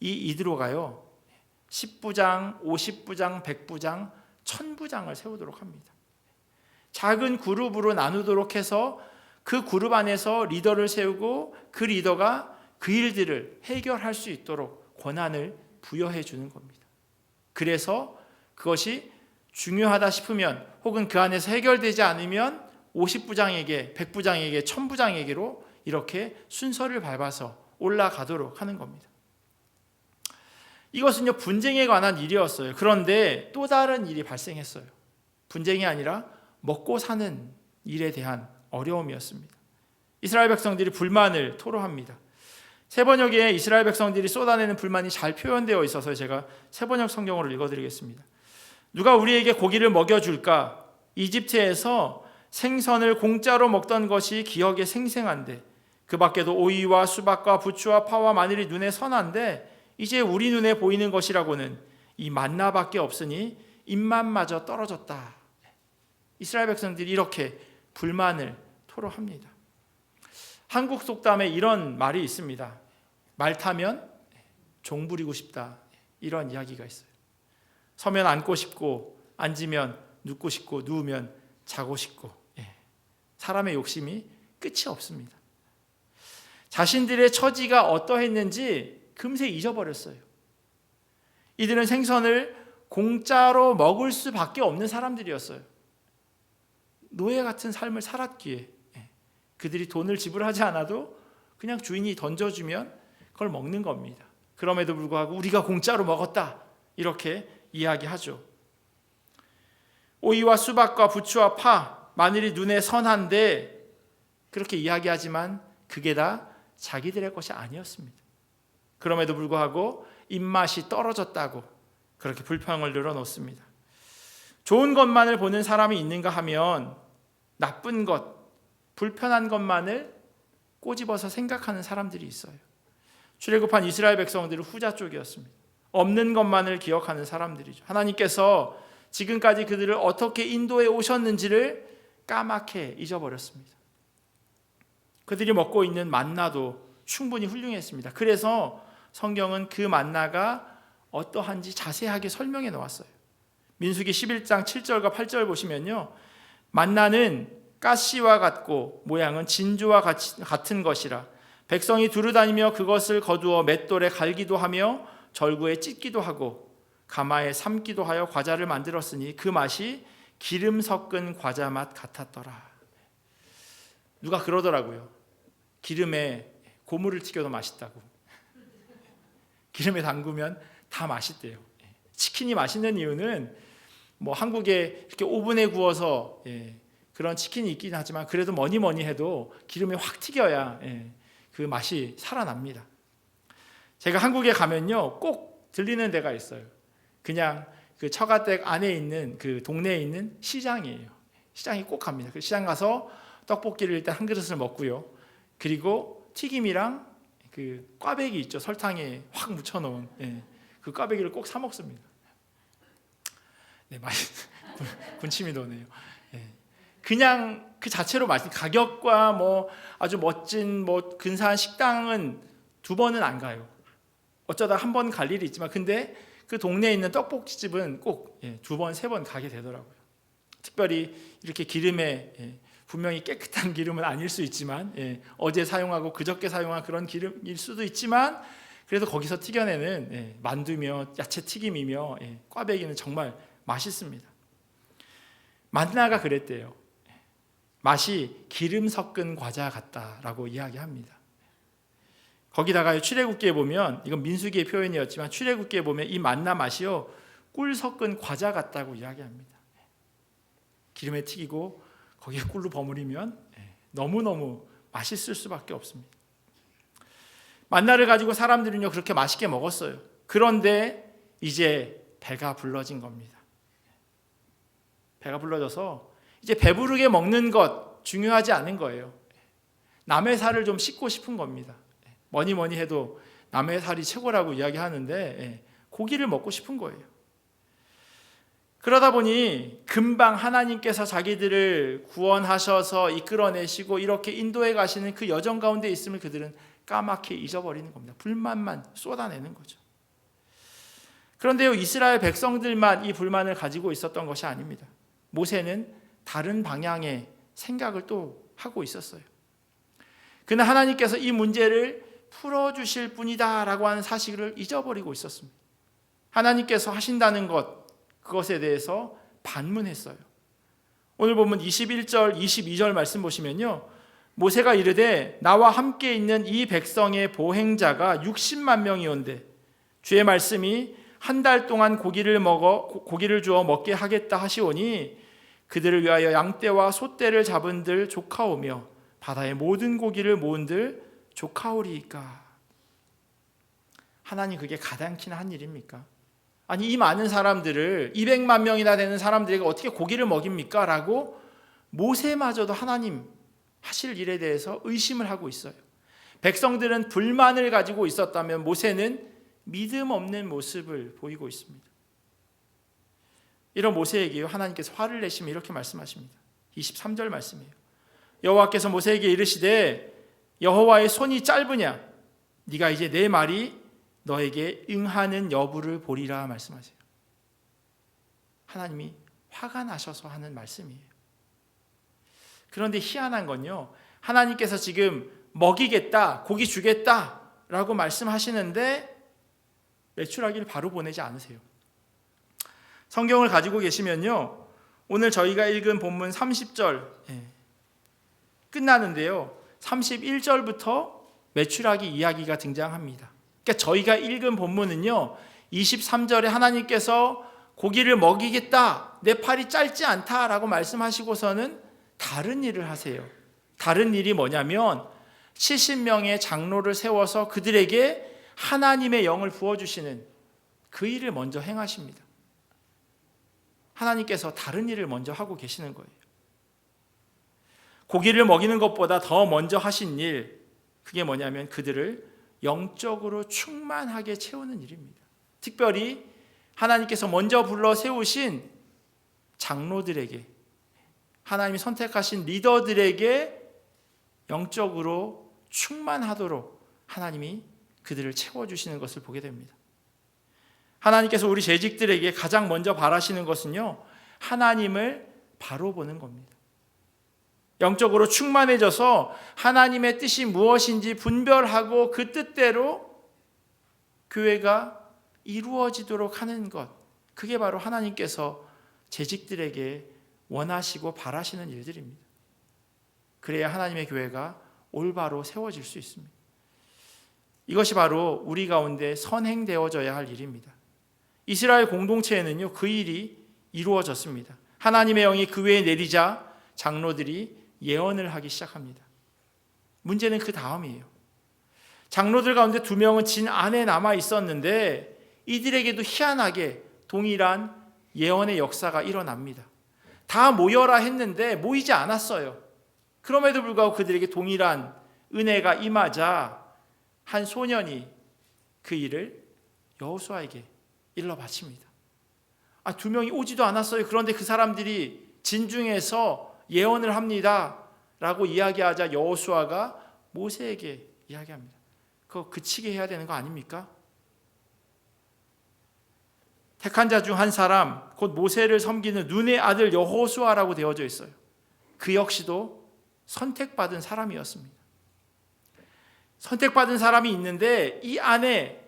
이 이드로가요 10부장, 50부장, 100부장, 1000부장을 세우도록 합니다. 작은 그룹으로 나누도록 해서 그 그룹 안에서 리더를 세우고 그 리더가 그 일들을 해결할 수 있도록 권한을 부여해 주는 겁니다. 그래서 그것이 중요하다 싶으면 혹은 그 안에서 해결되지 않으면 50부장에게, 100부장에게, 1000부장에게로 이렇게 순서를 밟아서 올라가도록 하는 겁니다. 이것은요 분쟁에 관한 일이었어요. 그런데 또 다른 일이 발생했어요. 분쟁이 아니라 먹고 사는 일에 대한 어려움이었습니다. 이스라엘 백성들이 불만을 토로합니다. 세번역에 이스라엘 백성들이 쏟아내는 불만이 잘 표현되어 있어서 제가 세번역 성경으로 읽어드리겠습니다. 누가 우리에게 고기를 먹여줄까? 이집트에서 생선을 공짜로 먹던 것이 기억에 생생한데 그 밖에도 오이와 수박과 부추와 파와 마늘이 눈에 선한데 이제 우리 눈에 보이는 것이라고는 이 만나밖에 없으니 입맛마저 떨어졌다. 이스라엘 백성들이 이렇게 불만을 토로합니다. 한국 속담에 이런 말이 있습니다. 말 타면 종 부리고 싶다. 이런 이야기가 있어요. 서면 앉고 싶고 앉으면 눕고 싶고 누우면 자고 싶고 사람의 욕심이 끝이 없습니다. 자신들의 처지가 어떠했는지 금세 잊어버렸어요. 이들은 생선을 공짜로 먹을 수밖에 없는 사람들이었어요. 노예 같은 삶을 살았기에 그들이 돈을 지불하지 않아도 그냥 주인이 던져주면 그걸 먹는 겁니다. 그럼에도 불구하고 우리가 공짜로 먹었다 이렇게 이야기하죠. 오이와 수박과 부추와 파, 마늘이 눈에 선한데 그렇게 이야기하지만 그게 다 자기들의 것이 아니었습니다. 그럼에도 불구하고 입맛이 떨어졌다고 그렇게 불평을 늘어놓습니다. 좋은 것만을 보는 사람이 있는가 하면 나쁜 것, 불편한 것만을 꼬집어서 생각하는 사람들이 있어요. 출애굽한 이스라엘 백성들은 후자 쪽이었습니다. 없는 것만을 기억하는 사람들이죠. 하나님께서 지금까지 그들을 어떻게 인도해 오셨는지를 까맣게 잊어버렸습니다. 그들이 먹고 있는 만나도 충분히 훌륭했습니다. 그래서 성경은 그 만나가 어떠한지 자세하게 설명해 놓았어요. 민수기 11장 7절과 8절 보시면요. 만나는 가시와 같고 모양은 진주와 같은 것이라 백성이 두루다니며 그것을 거두어 맷돌에 갈기도 하며 절구에 찢기도 하고 가마에 삶기도 하여 과자를 만들었으니 그 맛이 기름 섞은 과자 맛 같았더라. 누가 그러더라고요. 기름에 고무를 튀겨도 맛있다고. 기름에 담그면 다 맛있대요. 치킨이 맛있는 이유는 뭐 한국에 이렇게 오븐에 구워서 그런 치킨이 있긴 하지만 그래도 뭐니 해도 기름에 확 튀겨야 그 맛이 살아납니다. 제가 한국에 가면요 꼭 들리는 데가 있어요. 그냥 그 처가댁 안에 있는 그 동네에 있는 시장이에요. 시장에 꼭 갑니다. 그 시장 가서 떡볶이를 일단 한 그릇을 먹고요. 그리고 튀김이랑 그 꽈배기 있죠. 설탕에 확 묻혀놓은 그 꽈배기를 꼭 사 먹습니다. 네, 군침이 도네요. 그냥 그 자체로 맛있는 가격과 뭐 아주 멋진 뭐 근사한 식당은 두 번은 안 가요. 어쩌다 한 번 갈 일이 있지만 근데 그 동네에 있는 떡볶이집은 꼭 두 번, 세 번 가게 되더라고요. 특별히 이렇게 기름에 분명히 깨끗한 기름은 아닐 수 있지만 어제 사용하고 그저께 사용한 그런 기름일 수도 있지만 그래도 거기서 튀겨내는 만두며 야채 튀김이며 꽈배기는 정말 맛있습니다. 만나가 그랬대요. 맛이 기름 섞은 과자 같다라고 이야기합니다. 거기다가 출애굽기에 보면 이건 민수기의 표현이었지만 출애굽기에 보면 이 만나 맛이요 꿀 섞은 과자 같다고 이야기합니다. 기름에 튀기고 거기에 꿀로 버무리면 너무너무 맛있을 수밖에 없습니다. 만나를 가지고 사람들은요 그렇게 맛있게 먹었어요. 그런데 이제 배가 불러진 겁니다. 배가 불러져서 이제 배부르게 먹는 것 중요하지 않은 거예요. 남의 살을 좀 씹고 싶은 겁니다. 뭐니 해도 남의 살이 최고라고 이야기하는데 고기를 먹고 싶은 거예요. 그러다 보니 금방 하나님께서 자기들을 구원하셔서 이끌어내시고 이렇게 인도해 가시는 그 여정 가운데 있음을 그들은 까맣게 잊어버리는 겁니다. 불만만 쏟아내는 거죠. 그런데요 이스라엘 백성들만 이 불만을 가지고 있었던 것이 아닙니다. 모세는 다른 방향의 생각을 또 하고 있었어요. 그는 하나님께서 이 문제를 풀어주실 분이다 라고 하는 사실을 잊어버리고 있었습니다. 하나님께서 하신다는 것 그것에 대해서 반문했어요. 오늘 보면 21절 22절 말씀 보시면요 모세가 이르되 나와 함께 있는 이 백성의 보행자가 60만 명이온데 주의 말씀이 한 달 동안 고기를 주어 먹게 하겠다 하시오니 그들을 위하여 양떼와 소떼를 잡은들 조카오며 바다의 모든 고기를 모은들 조카오리이까. 하나님 그게 가당키나 한 일입니까? 아니 이 많은 사람들을 200만 명이나 되는 사람들에게 어떻게 고기를 먹입니까? 라고 모세마저도 하나님 하실 일에 대해서 의심을 하고 있어요. 백성들은 불만을 가지고 있었다면 모세는 믿음 없는 모습을 보이고 있습니다. 이런 모세에게 하나님께서 화를 내시며 이렇게 말씀하십니다. 23절 말씀이에요. 여호와께서 모세에게 이르시되 여호와의 손이 짧으냐 네가 이제 내 말이 너에게 응하는 여부를 보리라 말씀하세요. 하나님이 화가 나셔서 하는 말씀이에요. 그런데 희한한 건요 하나님께서 지금 먹이겠다 고기 주겠다 라고 말씀하시는데 메추라기를 바로 보내지 않으세요. 성경을 가지고 계시면요 오늘 저희가 읽은 본문 30절 끝나는데요 31절부터 메추라기 이야기가 등장합니다. 그러니까 저희가 읽은 본문은요 23절에 하나님께서 고기를 먹이겠다 내 팔이 짧지 않다라고 말씀하시고서는 다른 일을 하세요. 다른 일이 뭐냐면 70명의 장로를 세워서 그들에게 하나님의 영을 부어주시는 그 일을 먼저 행하십니다. 하나님께서 다른 일을 먼저 하고 계시는 거예요. 고기를 먹이는 것보다 더 먼저 하신 일 그게 뭐냐면 그들을 영적으로 충만하게 채우는 일입니다. 특별히 하나님께서 먼저 불러 세우신 장로들에게 하나님이 선택하신 리더들에게 영적으로 충만하도록 하나님이 그들을 채워주시는 것을 보게 됩니다. 하나님께서 우리 재직들에게 가장 먼저 바라시는 것은요 하나님을 바로 보는 겁니다. 영적으로 충만해져서 하나님의 뜻이 무엇인지 분별하고 그 뜻대로 교회가 이루어지도록 하는 것 그게 바로 하나님께서 재직들에게 원하시고 바라시는 일들입니다. 그래야 하나님의 교회가 올바로 세워질 수 있습니다. 이것이 바로 우리 가운데 선행되어져야 할 일입니다. 이스라엘 공동체에는요 그 일이 이루어졌습니다. 하나님의 영이 그 위에 내리자 장로들이 예언을 하기 시작합니다. 문제는 그 다음이에요. 장로들 가운데 2명은 진 안에 남아 있었는데 이들에게도 희한하게 동일한 예언의 역사가 일어납니다. 다 모여라 했는데 모이지 않았어요. 그럼에도 불구하고 그들에게 동일한 은혜가 임하자 한 소년이 그 일을 여호수아에게 일러 바칩니다. 2명이 오지도 않았어요. 그런데 그 사람들이 진중에서 예언을 합니다 라고 이야기하자 여호수아가 모세에게 이야기합니다. 그거 그치게 해야 되는 거 아닙니까? 택한 자 중 한 사람, 곧 모세를 섬기는 눈의 아들 여호수아라고 되어져 있어요. 그 역시도 선택받은 사람이었습니다. 선택받은 사람이 있는데 이 안에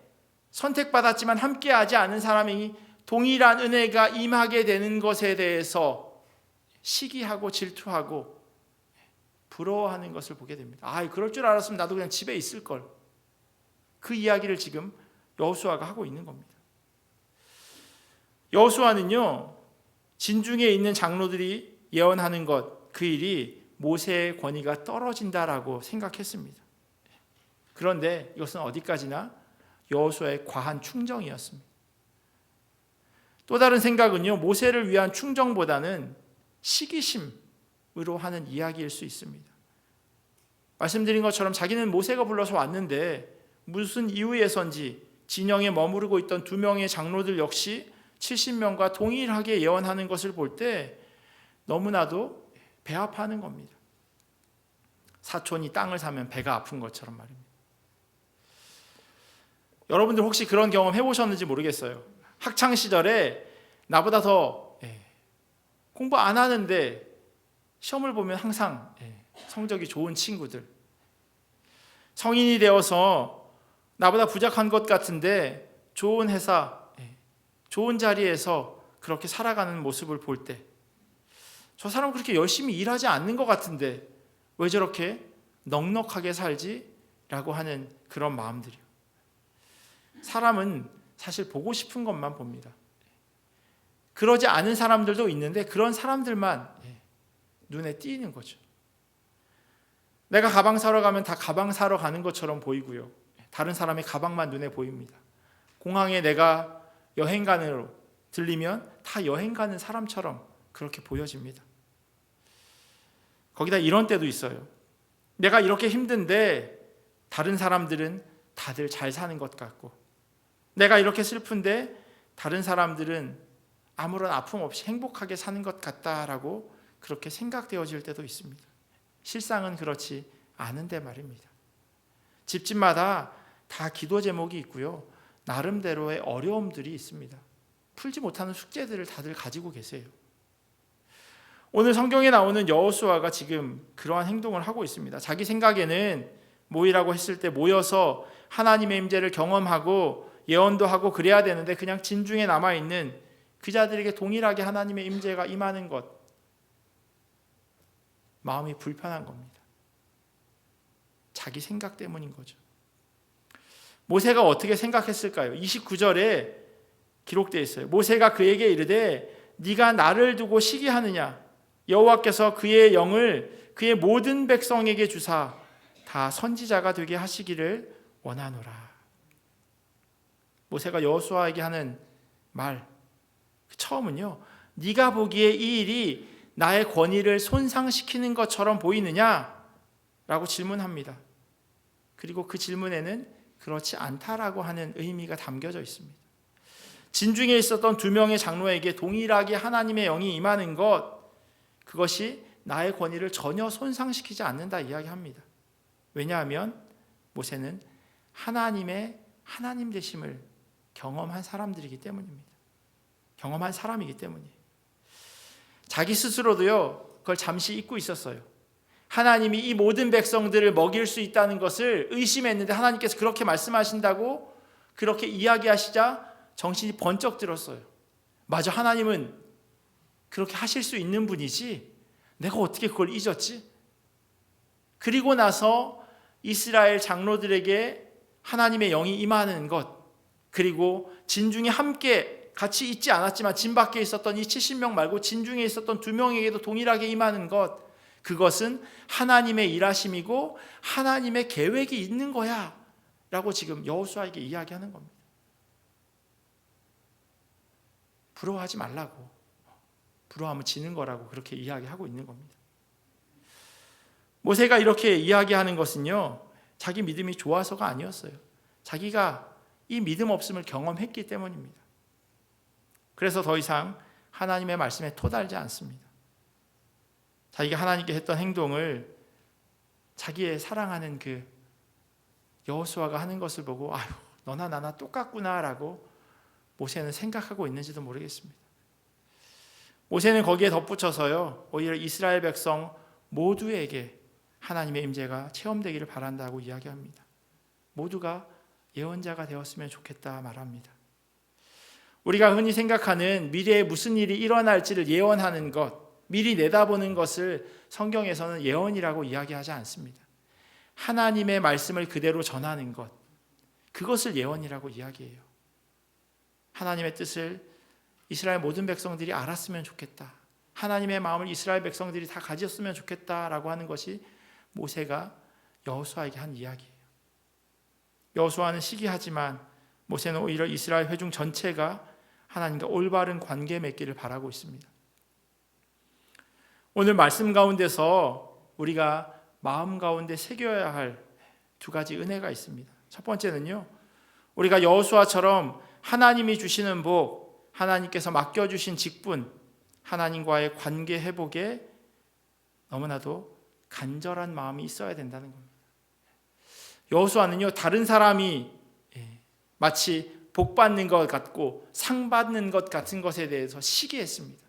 선택받았지만 함께하지 않은 사람이 동일한 은혜가 임하게 되는 것에 대해서 시기하고 질투하고 부러워하는 것을 보게 됩니다. 그럴 줄 알았으면 나도 그냥 집에 있을 걸. 그 이야기를 지금 여호수아가 하고 있는 겁니다. 여호수아는요, 진중에 있는 장로들이 예언하는 것, 그 일이 모세의 권위가 떨어진다라고 생각했습니다. 그런데 이것은 어디까지나 여호수아의 과한 충정이었습니다. 또 다른 생각은요, 모세를 위한 충정보다는 시기심으로 하는 이야기일 수 있습니다. 말씀드린 것처럼 자기는 모세가 불러서 왔는데 무슨 이유에선지 진영에 머무르고 있던 2명의 장로들 역시 70명과 동일하게 예언하는 것을 볼 때 너무나도 배 아파하는 겁니다. 사촌이 땅을 사면 배가 아픈 것처럼 말입니다. 여러분들 혹시 그런 경험 해보셨는지 모르겠어요. 학창시절에 나보다 더 공부 안 하는데 시험을 보면 항상 성적이 좋은 친구들, 성인이 되어서 나보다 부족한 것 같은데 좋은 회사, 좋은 자리에서 그렇게 살아가는 모습을 볼 때 저 사람은 그렇게 열심히 일하지 않는 것 같은데 왜 저렇게 넉넉하게 살지? 라고 하는 그런 마음들이요. 사람은 사실 보고 싶은 것만 봅니다. 그러지 않은 사람들도 있는데 그런 사람들만 눈에 띄는 거죠. 내가 가방 사러 가면 다 가방 사러 가는 것처럼 보이고요. 다른 사람의 가방만 눈에 보입니다. 공항에 내가 여행간으로 들리면 다 여행 가는 사람처럼 그렇게 보여집니다. 거기다 이런 때도 있어요. 내가 이렇게 힘든데 다른 사람들은 다들 잘 사는 것 같고, 내가 이렇게 슬픈데 다른 사람들은 아무런 아픔 없이 행복하게 사는 것 같다라고 그렇게 생각되어질 때도 있습니다. 실상은 그렇지 않은데 말입니다. 집집마다 다 기도 제목이 있고요, 나름대로의 어려움들이 있습니다. 풀지 못하는 숙제들을 다들 가지고 계세요. 오늘 성경에 나오는 여호수아가 지금 그러한 행동을 하고 있습니다. 자기 생각에는 모이라고 했을 때 모여서 하나님의 임재를 경험하고 예언도 하고 그래야 되는데 그냥 진중에 남아있는 그 자들에게 동일하게 하나님의 임재가 임하는 것, 마음이 불편한 겁니다. 자기 생각 때문인 거죠. 모세가 어떻게 생각했을까요? 29절에 기록되어 있어요. 모세가 그에게 이르되 네가 나를 두고 시기하느냐? 여호와께서 그의 영을 그의 모든 백성에게 주사 다 선지자가 되게 하시기를 원하노라. 모세가 여호수아에게 하는 말, 처음은요, 네가 보기에 이 일이 나의 권위를 손상시키는 것처럼 보이느냐? 라고 질문합니다. 그리고 그 질문에는 그렇지 않다라고 하는 의미가 담겨져 있습니다. 진중에 있었던 2명의 장로에게 동일하게 하나님의 영이 임하는 것, 그것이 나의 권위를 전혀 손상시키지 않는다 이야기합니다. 왜냐하면 모세는 하나님의 하나님 되심을 경험한 사람들이기 때문입니다. 경험한 사람이기 때문이에요. 자기 스스로도요, 그걸 잠시 잊고 있었어요. 하나님이 이 모든 백성들을 먹일 수 있다는 것을 의심했는데 하나님께서 그렇게 말씀하신다고 그렇게 이야기하시자 정신이 번쩍 들었어요. 맞아, 하나님은 그렇게 하실 수 있는 분이지 내가 어떻게 그걸 잊었지? 그리고 나서 이스라엘 장로들에게 하나님의 영이 임하는 것, 그리고 진중에 함께 같이 있지 않았지만 진 밖에 있었던 이 70명 말고 진중에 있었던 2명에게도 동일하게 임하는 것, 그것은 하나님의 일하심이고 하나님의 계획이 있는 거야 라고 지금 여호수아에게 이야기하는 겁니다. 부러워하지 말라고, 부러워하면 지는 거라고 그렇게 이야기하고 있는 겁니다. 모세가 이렇게 이야기하는 것은요, 자기 믿음이 좋아서가 아니었어요. 자기가 이 믿음 없음을 경험했기 때문입니다. 그래서 더 이상 하나님의 말씀에 토달지 않습니다. 자기가 하나님께 했던 행동을 자기의 사랑하는 그 여호수아가 하는 것을 보고 아유 너나 나나 똑같구나라고 모세는 생각하고 있는지도 모르겠습니다. 모세는 거기에 덧붙여서요 오히려 이스라엘 백성 모두에게 하나님의 임재가 체험되기를 바란다고 이야기합니다. 모두가 예언자가 되었으면 좋겠다 말합니다. 우리가 흔히 생각하는 미래에 무슨 일이 일어날지를 예언하는 것, 미리 내다보는 것을 성경에서는 예언이라고 이야기하지 않습니다. 하나님의 말씀을 그대로 전하는 것, 그것을 예언이라고 이야기해요. 하나님의 뜻을 이스라엘 모든 백성들이 알았으면 좋겠다. 하나님의 마음을 이스라엘 백성들이 다 가졌으면 좋겠다라고 하는 것이 모세가 여호수아에게 한 이야기예요. 여호수아는 시기하지만 모세는 오히려 이스라엘 회중 전체가 하나님과 올바른 관계 맺기를 바라고 있습니다. 오늘 말씀 가운데서 우리가 마음 가운데 새겨야 할 두 가지 은혜가 있습니다. 첫 번째는요, 우리가 여호수아처럼 하나님이 주시는 복, 하나님께서 맡겨주신 직분, 하나님과의 관계 회복에 너무나도 간절한 마음이 있어야 된다는 겁니다. 여호수아는요, 다른 사람이 마치 복 받는 것 같고 상 받는 것 같은 것에 대해서 시기했습니다.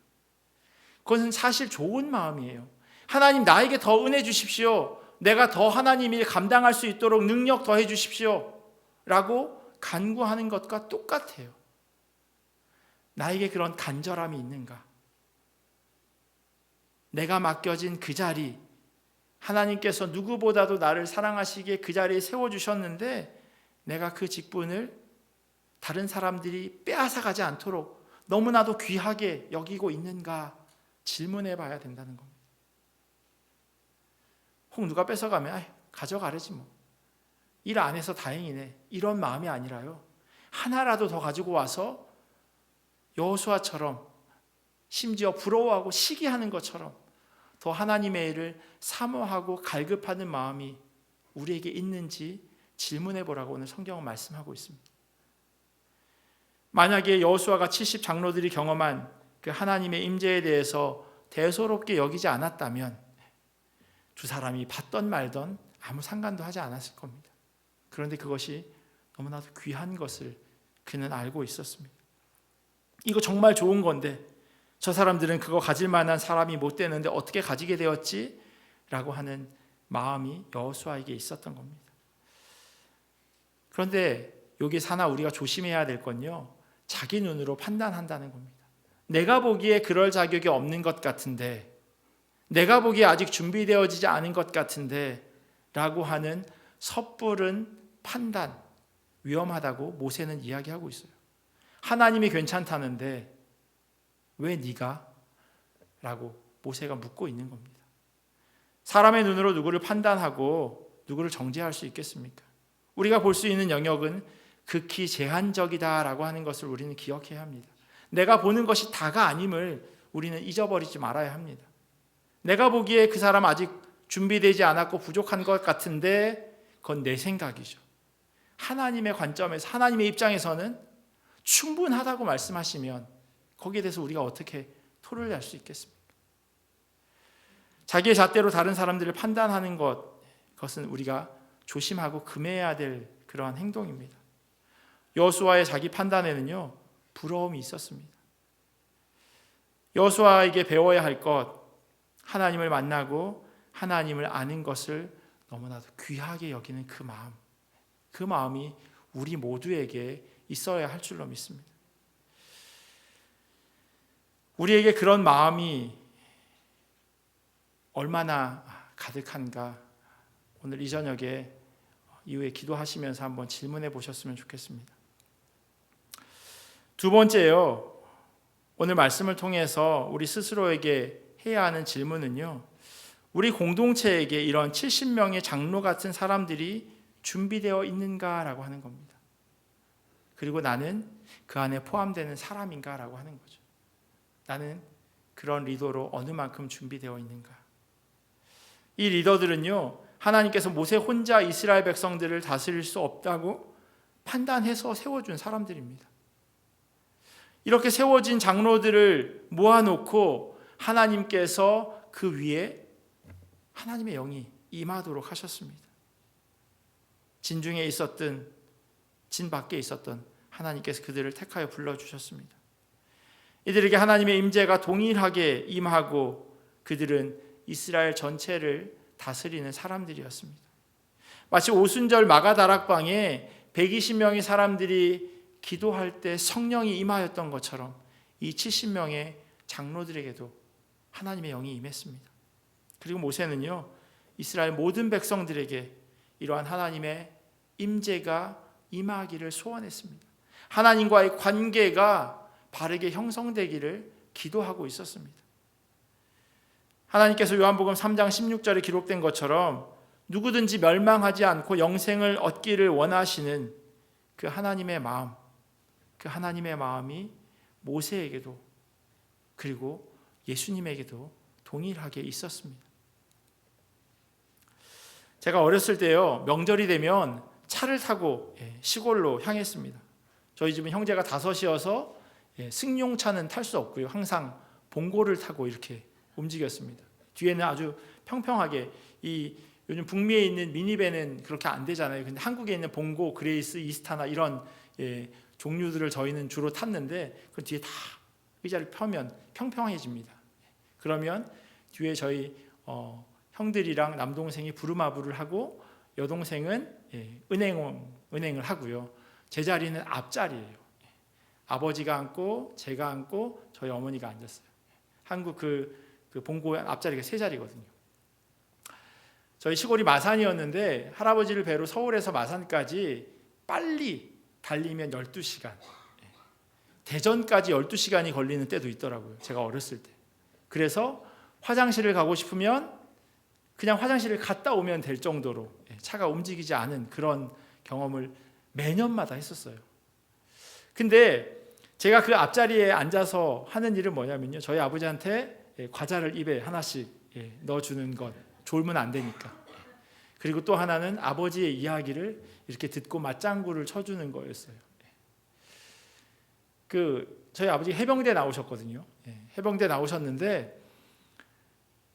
그것은 사실 좋은 마음이에요. 하나님 나에게 더 은혜 주십시오. 내가 더 하나님 일 감당할 수 있도록 능력 더해 주십시오. 라고 간구하는 것과 똑같아요. 나에게 그런 간절함이 있는가? 내가 맡겨진 그 자리, 하나님께서 누구보다도 나를 사랑하시기에 그 자리에 세워주셨는데 내가 그 직분을 다른 사람들이 빼앗아가지 않도록 너무나도 귀하게 여기고 있는가 질문해 봐야 된다는 겁니다. 혹 누가 뺏어가면 가져가래지 뭐. 일 안 해서 다행이네. 이런 마음이 아니라요. 하나라도 더 가지고 와서 여호수아처럼 심지어 부러워하고 시기하는 것처럼 더 하나님의 일을 사모하고 갈급하는 마음이 우리에게 있는지 질문해 보라고 오늘 성경은 말씀하고 있습니다. 만약에 여호수아가 70 장로들이 경험한 그 하나님의 임재에 대해서 대수롭게 여기지 않았다면 두 사람이 받던 말던 아무 상관도 하지 않았을 겁니다. 그런데 그것이 너무나도 귀한 것을 그는 알고 있었습니다. 이거 정말 좋은 건데 저 사람들은 그거 가질 만한 사람이 못 되는데 어떻게 가지게 되었지? 라고 하는 마음이 여호수아에게 있었던 겁니다. 그런데 여기서 하나 우리가 조심해야 될 건요, 자기 눈으로 판단한다는 겁니다. 내가 보기에 그럴 자격이 없는 것 같은데, 내가 보기에 아직 준비되어지지 않은 것 같은데 라고 하는 섣부른 판단, 위험하다고 모세는 이야기하고 있어요. 하나님이 괜찮다는데 왜 네가? 라고 모세가 묻고 있는 겁니다. 사람의 눈으로 누구를 판단하고 누구를 정죄할 수 있겠습니까? 우리가 볼 수 있는 영역은 극히 제한적이다라고 하는 것을 우리는 기억해야 합니다. 내가 보는 것이 다가 아님을 우리는 잊어버리지 말아야 합니다. 내가 보기에 그 사람 아직 준비되지 않았고 부족한 것 같은데 그건 내 생각이죠. 하나님의 관점에서, 하나님의 입장에서는 충분하다고 말씀하시면 거기에 대해서 우리가 어떻게 토를 낼 수 있겠습니까? 자기의 잣대로 다른 사람들을 판단하는 그것은 우리가 조심하고 금해야 될 그러한 행동입니다. 여호수아의 자기 판단에는요, 부러움이 있었습니다. 여호수아에게 배워야 할 것, 하나님을 만나고 하나님을 아는 것을 너무나도 귀하게 여기는 그 마음, 그 마음이 우리 모두에게 있어야 할 줄로 믿습니다. 우리에게 그런 마음이 얼마나 가득한가, 오늘 이 저녁에 이후에 기도하시면서 한번 질문해 보셨으면 좋겠습니다. 두 번째요, 오늘 말씀을 통해서 우리 스스로에게 해야 하는 질문은요, 우리 공동체에게 이런 70명의 장로 같은 사람들이 준비되어 있는가라고 하는 겁니다. 그리고 나는 그 안에 포함되는 사람인가라고 하는 거죠. 나는 그런 리더로 어느 만큼 준비되어 있는가. 이 리더들은요, 하나님께서 모세 혼자 이스라엘 백성들을 다스릴 수 없다고 판단해서 세워준 사람들입니다. 이렇게 세워진 장로들을 모아놓고 하나님께서 그 위에 하나님의 영이 임하도록 하셨습니다. 진중에 있었든 진 밖에 있었던 하나님께서 그들을 택하여 불러주셨습니다. 이들에게 하나님의 임재가 동일하게 임하고 그들은 이스라엘 전체를 다스리는 사람들이었습니다. 마치 오순절 마가다락방에 120명의 사람들이 기도할 때 성령이 임하였던 것처럼 이 70명의 장로들에게도 하나님의 영이 임했습니다. 그리고 모세는요, 이스라엘 모든 백성들에게 이러한 하나님의 임재가 임하기를 소원했습니다. 하나님과의 관계가 바르게 형성되기를 기도하고 있었습니다. 하나님께서 요한복음 3장 16절에 기록된 것처럼 누구든지 멸망하지 않고 영생을 얻기를 원하시는 그 하나님의 마음, 그 하나님의 마음이 모세에게도 그리고 예수님에게도 동일하게 있었습니다. 제가 어렸을 때요, 명절이 되면 차를 타고 시골로 향했습니다. 저희 집은 형제가 5이어서 승용차는 탈 수 없고요, 항상 봉고를 타고 이렇게 움직였습니다. 뒤에는 아주 평평하게, 이 요즘 북미에 있는 미니밴은 그렇게 안 되잖아요. 근데 한국에 있는 봉고, 그레이스, 이스타나 이런 종류들을 저희는 주로 탔는데 그 뒤에 다 의자를 펴면 평평해집니다. 그러면 뒤에 저희 형들이랑 남동생이 부르마부를 하고 여동생은 은행을 하고요. 제 자리는 앞자리예요. 아버지가 앉고 제가 앉고 저희 어머니가 앉았어요. 한국 그 봉고 앞자리가 3자리거든요. 저희 시골이 마산이었는데 할아버지를 뵈러 서울에서 마산까지 빨리 달리면 12시간, 대전까지 12시간이 걸리는 때도 있더라고요. 제가 어렸을 때. 그래서 화장실을 가고 싶으면 그냥 화장실을 갔다 오면 될 정도로 차가 움직이지 않은 그런 경험을 매년마다 했었어요. 근데 제가 그 앞자리에 앉아서 하는 일은 뭐냐면요, 저희 아버지한테 과자를 입에 하나씩 넣어주는 것, 졸면 안 되니까. 그리고 또 하나는 아버지의 이야기를 이렇게 듣고 맞장구를 쳐주는 거였어요. 저희 아버지 해병대 나오셨거든요. 해병대 나오셨는데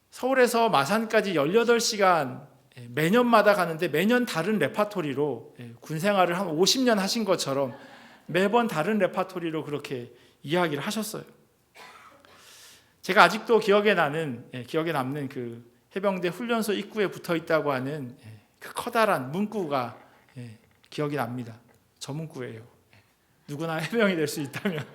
서울에서 마산까지 18시간 매년마다 가는데 매년 다른 레파토리로, 군 생활을 한 50년 하신 것처럼 매번 다른 레파토리로 그렇게 이야기를 하셨어요. 제가 아직도 기억에 남는 그 해병대 훈련소 입구에 붙어 있다고 하는 그 커다란 문구가 기억이 납니다. 저 문구예요. 누구나 해병이 될 수 있다면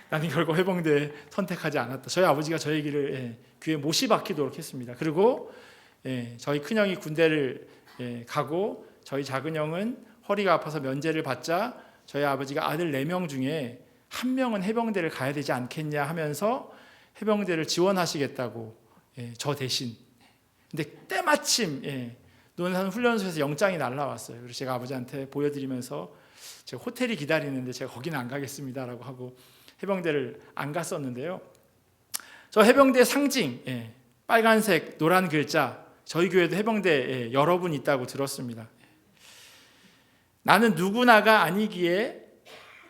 나는 결국 해병대에 선택하지 않았다. 저희 아버지가 저 얘기를 귀에 못이 박히도록 했습니다. 그리고 저희 큰형이 군대를 가고 저희 작은형은 허리가 아파서 면제를 받자 저희 아버지가 아들 4명 중에 1명은 해병대를 가야 되지 않겠냐 하면서 해병대를 지원하시겠다고, 저 대신. 근데 때마침 논산 훈련소에서 영장이 날라왔어요. 그래서 제가 아버지한테 보여드리면서 제가 호텔이 기다리는데 제가 거기는 안 가겠습니다라고 하고 해병대를 안 갔었는데요. 저 해병대 상징, 빨간색 노란 글자, 저희 교회도 해병대 여러 분 있다고 들었습니다. 나는 누구나가 아니기에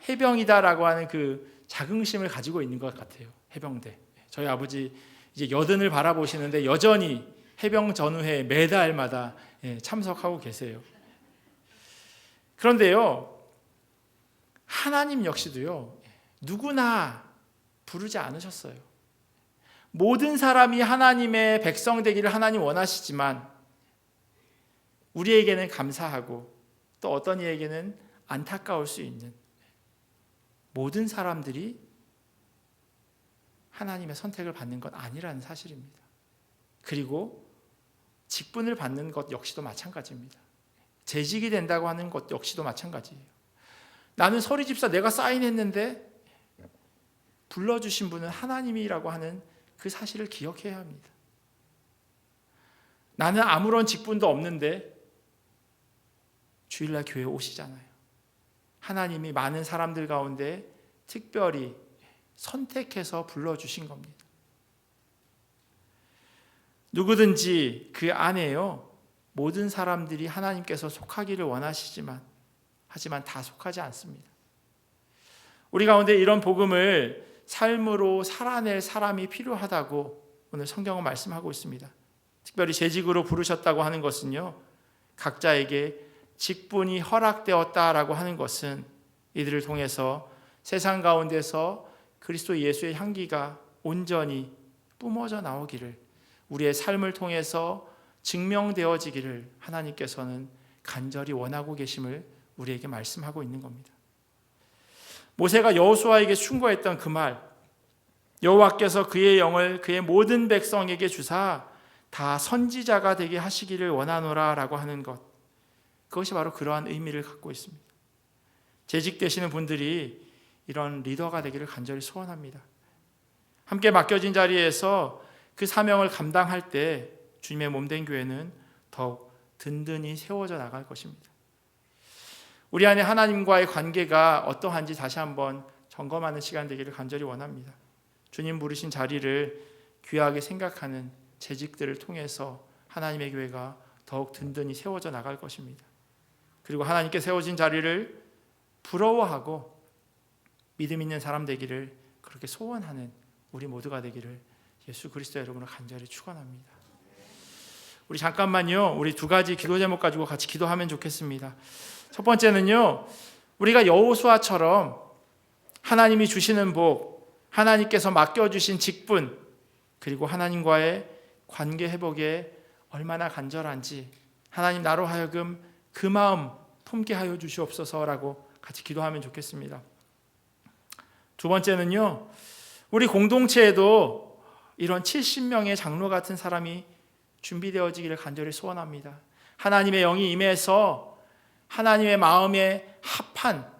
해병이다라고 하는 그 자긍심을 가지고 있는 것 같아요. 해병대. 저희 아버지 이제 80을 바라보시는데 여전히 해병 전후회 매달마다 참석하고 계세요. 그런데요, 하나님 역시도요, 누구나 부르지 않으셨어요. 모든 사람이 하나님의 백성 되기를 하나님 원하시지만 우리에게는 감사하고 또 어떤 이에게는 안타까울 수 있는, 모든 사람들이 하나님의 선택을 받는 것 아니라는 사실입니다. 그리고 직분을 받는 것 역시도 마찬가지입니다. 재직이 된다고 하는 것 역시도 마찬가지예요. 나는 서리 집사 내가 사인했는데 불러주신 분은 하나님이라고 하는 그 사실을 기억해야 합니다. 나는 아무런 직분도 없는데 주일날 교회에 오시잖아요. 하나님이 많은 사람들 가운데 특별히 선택해서 불러주신 겁니다. 누구든지 그 안에요, 모든 사람들이 하나님께서 속하기를 원하시지만 하지만 다 속하지 않습니다. 우리 가운데 이런 복음을 삶으로 살아낼 사람이 필요하다고 오늘 성경은 말씀하고 있습니다. 특별히 재직으로 부르셨다고 하는 것은요, 각자에게 직분이 허락되었다라고 하는 것은 이들을 통해서 세상 가운데서 그리스도 예수의 향기가 온전히 뿜어져 나오기를, 우리의 삶을 통해서 증명되어지기를 하나님께서는 간절히 원하고 계심을 우리에게 말씀하고 있는 겁니다. 모세가 여호수아에게 충고했던 그 말, 여호와께서 그의 영을 그의 모든 백성에게 주사 다 선지자가 되게 하시기를 원하노라 라고 하는 것, 그것이 바로 그러한 의미를 갖고 있습니다. 재직되시는 분들이 이런 리더가 되기를 간절히 소원합니다. 함께 맡겨진 자리에서 그 사명을 감당할 때 주님의 몸된 교회는 더욱 든든히 세워져 나갈 것입니다. 우리 안에 하나님과의 관계가 어떠한지 다시 한번 점검하는 시간 되기를 간절히 원합니다. 주님 부르신 자리를 귀하게 생각하는 재직들을 통해서 하나님의 교회가 더욱 든든히 세워져 나갈 것입니다. 그리고 하나님께 세워진 자리를 부러워하고 믿음 있는 사람 되기를 그렇게 소원하는 우리 모두가 되기를 예수 그리스도의 이름으로 간절히 축원합니다. 우리 잠깐만요, 우리 두 가지 기도 제목 가지고 같이 기도하면 좋겠습니다. 첫 번째는요, 우리가 여호수아처럼 하나님이 주시는 복, 하나님께서 맡겨주신 직분, 그리고 하나님과의 관계 회복에 얼마나 간절한지 하나님 나로 하여금 그 마음 품게 하여 주시옵소서라고 같이 기도하면 좋겠습니다. 두 번째는요, 우리 공동체에도 이런 70명의 장로 같은 사람이 준비되어지기를 간절히 소원합니다. 하나님의 영이 임해서 하나님의 마음에 합한,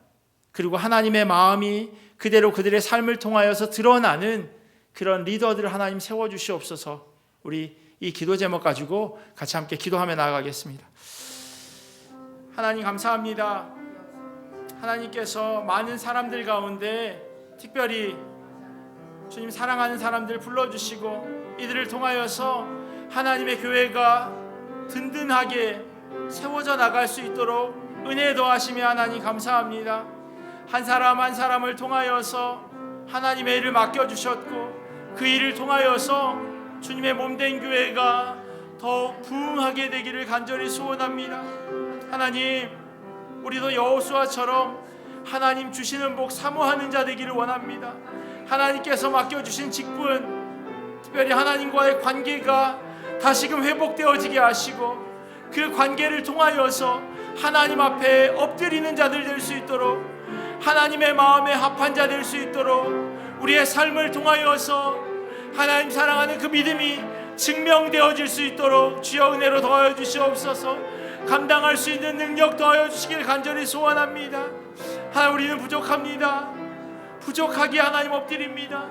그리고 하나님의 마음이 그대로 그들의 삶을 통하여서 드러나는 그런 리더들을 하나님 세워주시옵소서. 우리 이 기도 제목 가지고 같이 함께 기도하며 나아가겠습니다. 하나님 감사합니다. 하나님께서 많은 사람들 가운데 특별히 주님 사랑하는 사람들 불러주시고 이들을 통하여서 하나님의 교회가 든든하게 세워져 나갈 수 있도록 은혜 더하시며 하나님 감사합니다. 한 사람 한 사람을 통하여서 하나님의 일을 맡겨주셨고 그 일을 통하여서 주님의 몸된 교회가 더 부흥하게 되기를 간절히 소원합니다. 하나님, 우리도 여호수아처럼 하나님 주시는 복 사모하는 자 되기를 원합니다. 하나님께서 맡겨주신 직분, 특별히 하나님과의 관계가 다시금 회복되어지게 하시고 그 관계를 통하여서 하나님 앞에 엎드리는 자들 될 수 있도록, 하나님의 마음에 합한 자 될 수 있도록 우리의 삶을 통하여서 하나님 사랑하는 그 믿음이 증명되어질 수 있도록 주여 은혜로 더하여 주시옵소서. 감당할 수 있는 능력 더하여 주시길 간절히 소원합니다. 하나님, 우리는 부족합니다. 부족하기에 하나님 엎드립니다.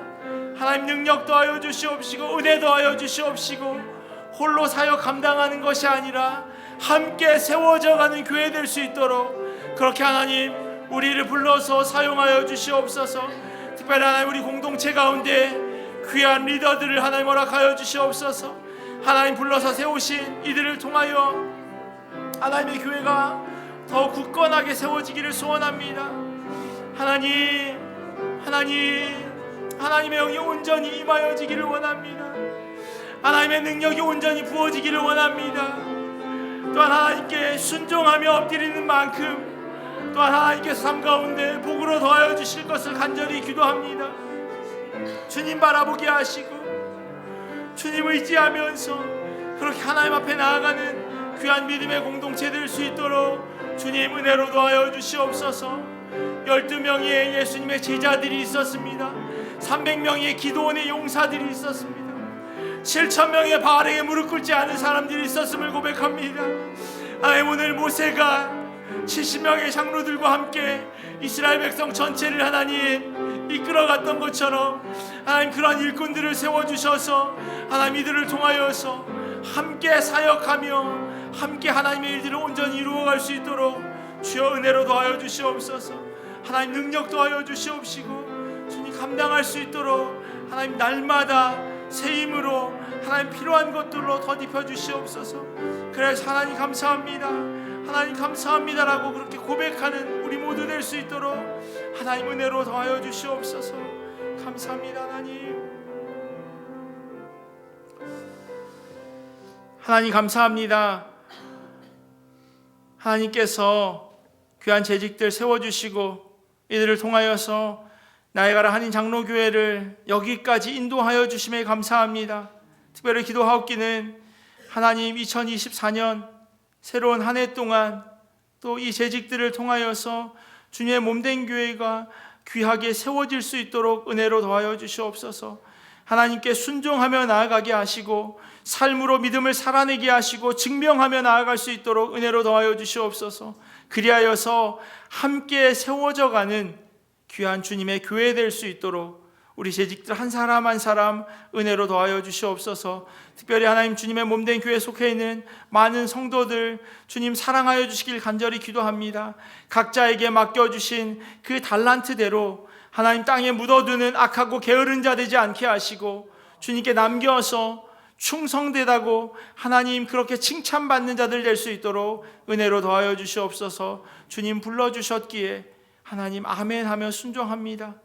하나님 능력 더하여 주시옵시고 은혜 더하여 주시옵시고 홀로 사역 감당하는 것이 아니라 함께 세워져가는 교회 될 수 있도록 그렇게 하나님 우리를 불러서 사용하여 주시옵소서. 특별히 하나님 우리 공동체 가운데 귀한 리더들을 하나님 허락하여 주시옵소서. 하나님 불러서 세우신 이들을 통하여 하나님의 교회가 더 굳건하게 세워지기를 소원합니다. 하나님의 영이 온전히 임하여지기를 원합니다. 하나님의 능력이 온전히 부어지기를 원합니다. 또한 하나님께 순종하며 엎드리는 만큼 또한 하나님께서 삶 가운데 복으로 더하여 주실 것을 간절히 기도합니다. 주님 바라보게 하시고 주님 의지하면서 그렇게 하나님 앞에 나아가는 귀한 믿음의 공동체 될 수 있도록 주님 은혜로 도와여 주시옵소서. 12명의 예수님의 제자들이 있었습니다. 300명의 기도원의 용사들이 있었습니다. 7,000명의 바알에게 무릎 꿇지 않은 사람들이 있었음을 고백합니다. 하나님, 오늘 모세가 70명의 장로들과 함께 이스라엘 백성 전체를 하나님 이끌어갔던 것처럼 하나님 그러한 일꾼들을 세워주셔서 하나님 이들을 통하여서 함께 사역하며 함께 하나님의 일들을 온전히 이루어갈 수 있도록 주여 은혜로 도와여 주시옵소서. 하나님 능력 도와여 주시옵시고 주님 감당할 수 있도록 하나님 날마다 새 힘으로 하나님 필요한 것들로 덧입혀 주시옵소서. 그래서 하나님 감사합니다, 하나님 감사합니다라고 그렇게 고백하는 우리 모두 될 수 있도록 하나님 은혜로 더하여 주시옵소서. 감사합니다. 하나님 하나님 감사합니다. 하나님께서 귀한 재직들 세워주시고 이들을 통하여서 나에가라 한인 장로교회를 여기까지 인도하여 주심에 감사합니다. 특별히 기도하옵기는 하나님 2024년 새로운 한 해 동안 또 이 재직들을 통하여서 주님의 몸된 교회가 귀하게 세워질 수 있도록 은혜로 도와여 주시옵소서. 하나님께 순종하며 나아가게 하시고 삶으로 믿음을 살아내게 하시고 증명하며 나아갈 수 있도록 은혜로 도와여 주시옵소서. 그리하여서 함께 세워져 가는 귀한 주님의 교회 될 수 있도록 우리 재직들 한 사람 한 사람 은혜로 도와여 주시옵소서. 특별히 하나님 주님의 몸된 교회에 속해 있는 많은 성도들 주님 사랑하여 주시길 간절히 기도합니다. 각자에게 맡겨주신 그 달란트대로 하나님 땅에 묻어두는 악하고 게으른 자 되지 않게 하시고 주님께 남겨서 충성되다고 하나님 그렇게 칭찬받는 자들 될 수 있도록 은혜로 도와여 주시옵소서. 주님 불러주셨기에 하나님 아멘 하며 순종합니다.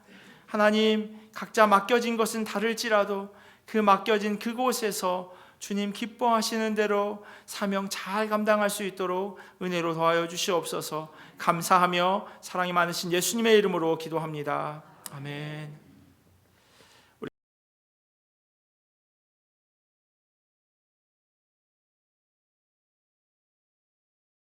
하나님 각자 맡겨진 것은 다를지라도 그 맡겨진 그곳에서 주님 기뻐하시는 대로 사명 잘 감당할 수 있도록 은혜로 도와여 주시옵소서. 감사하며 사랑이 많으신 예수님의 이름으로 기도합니다. 아멘.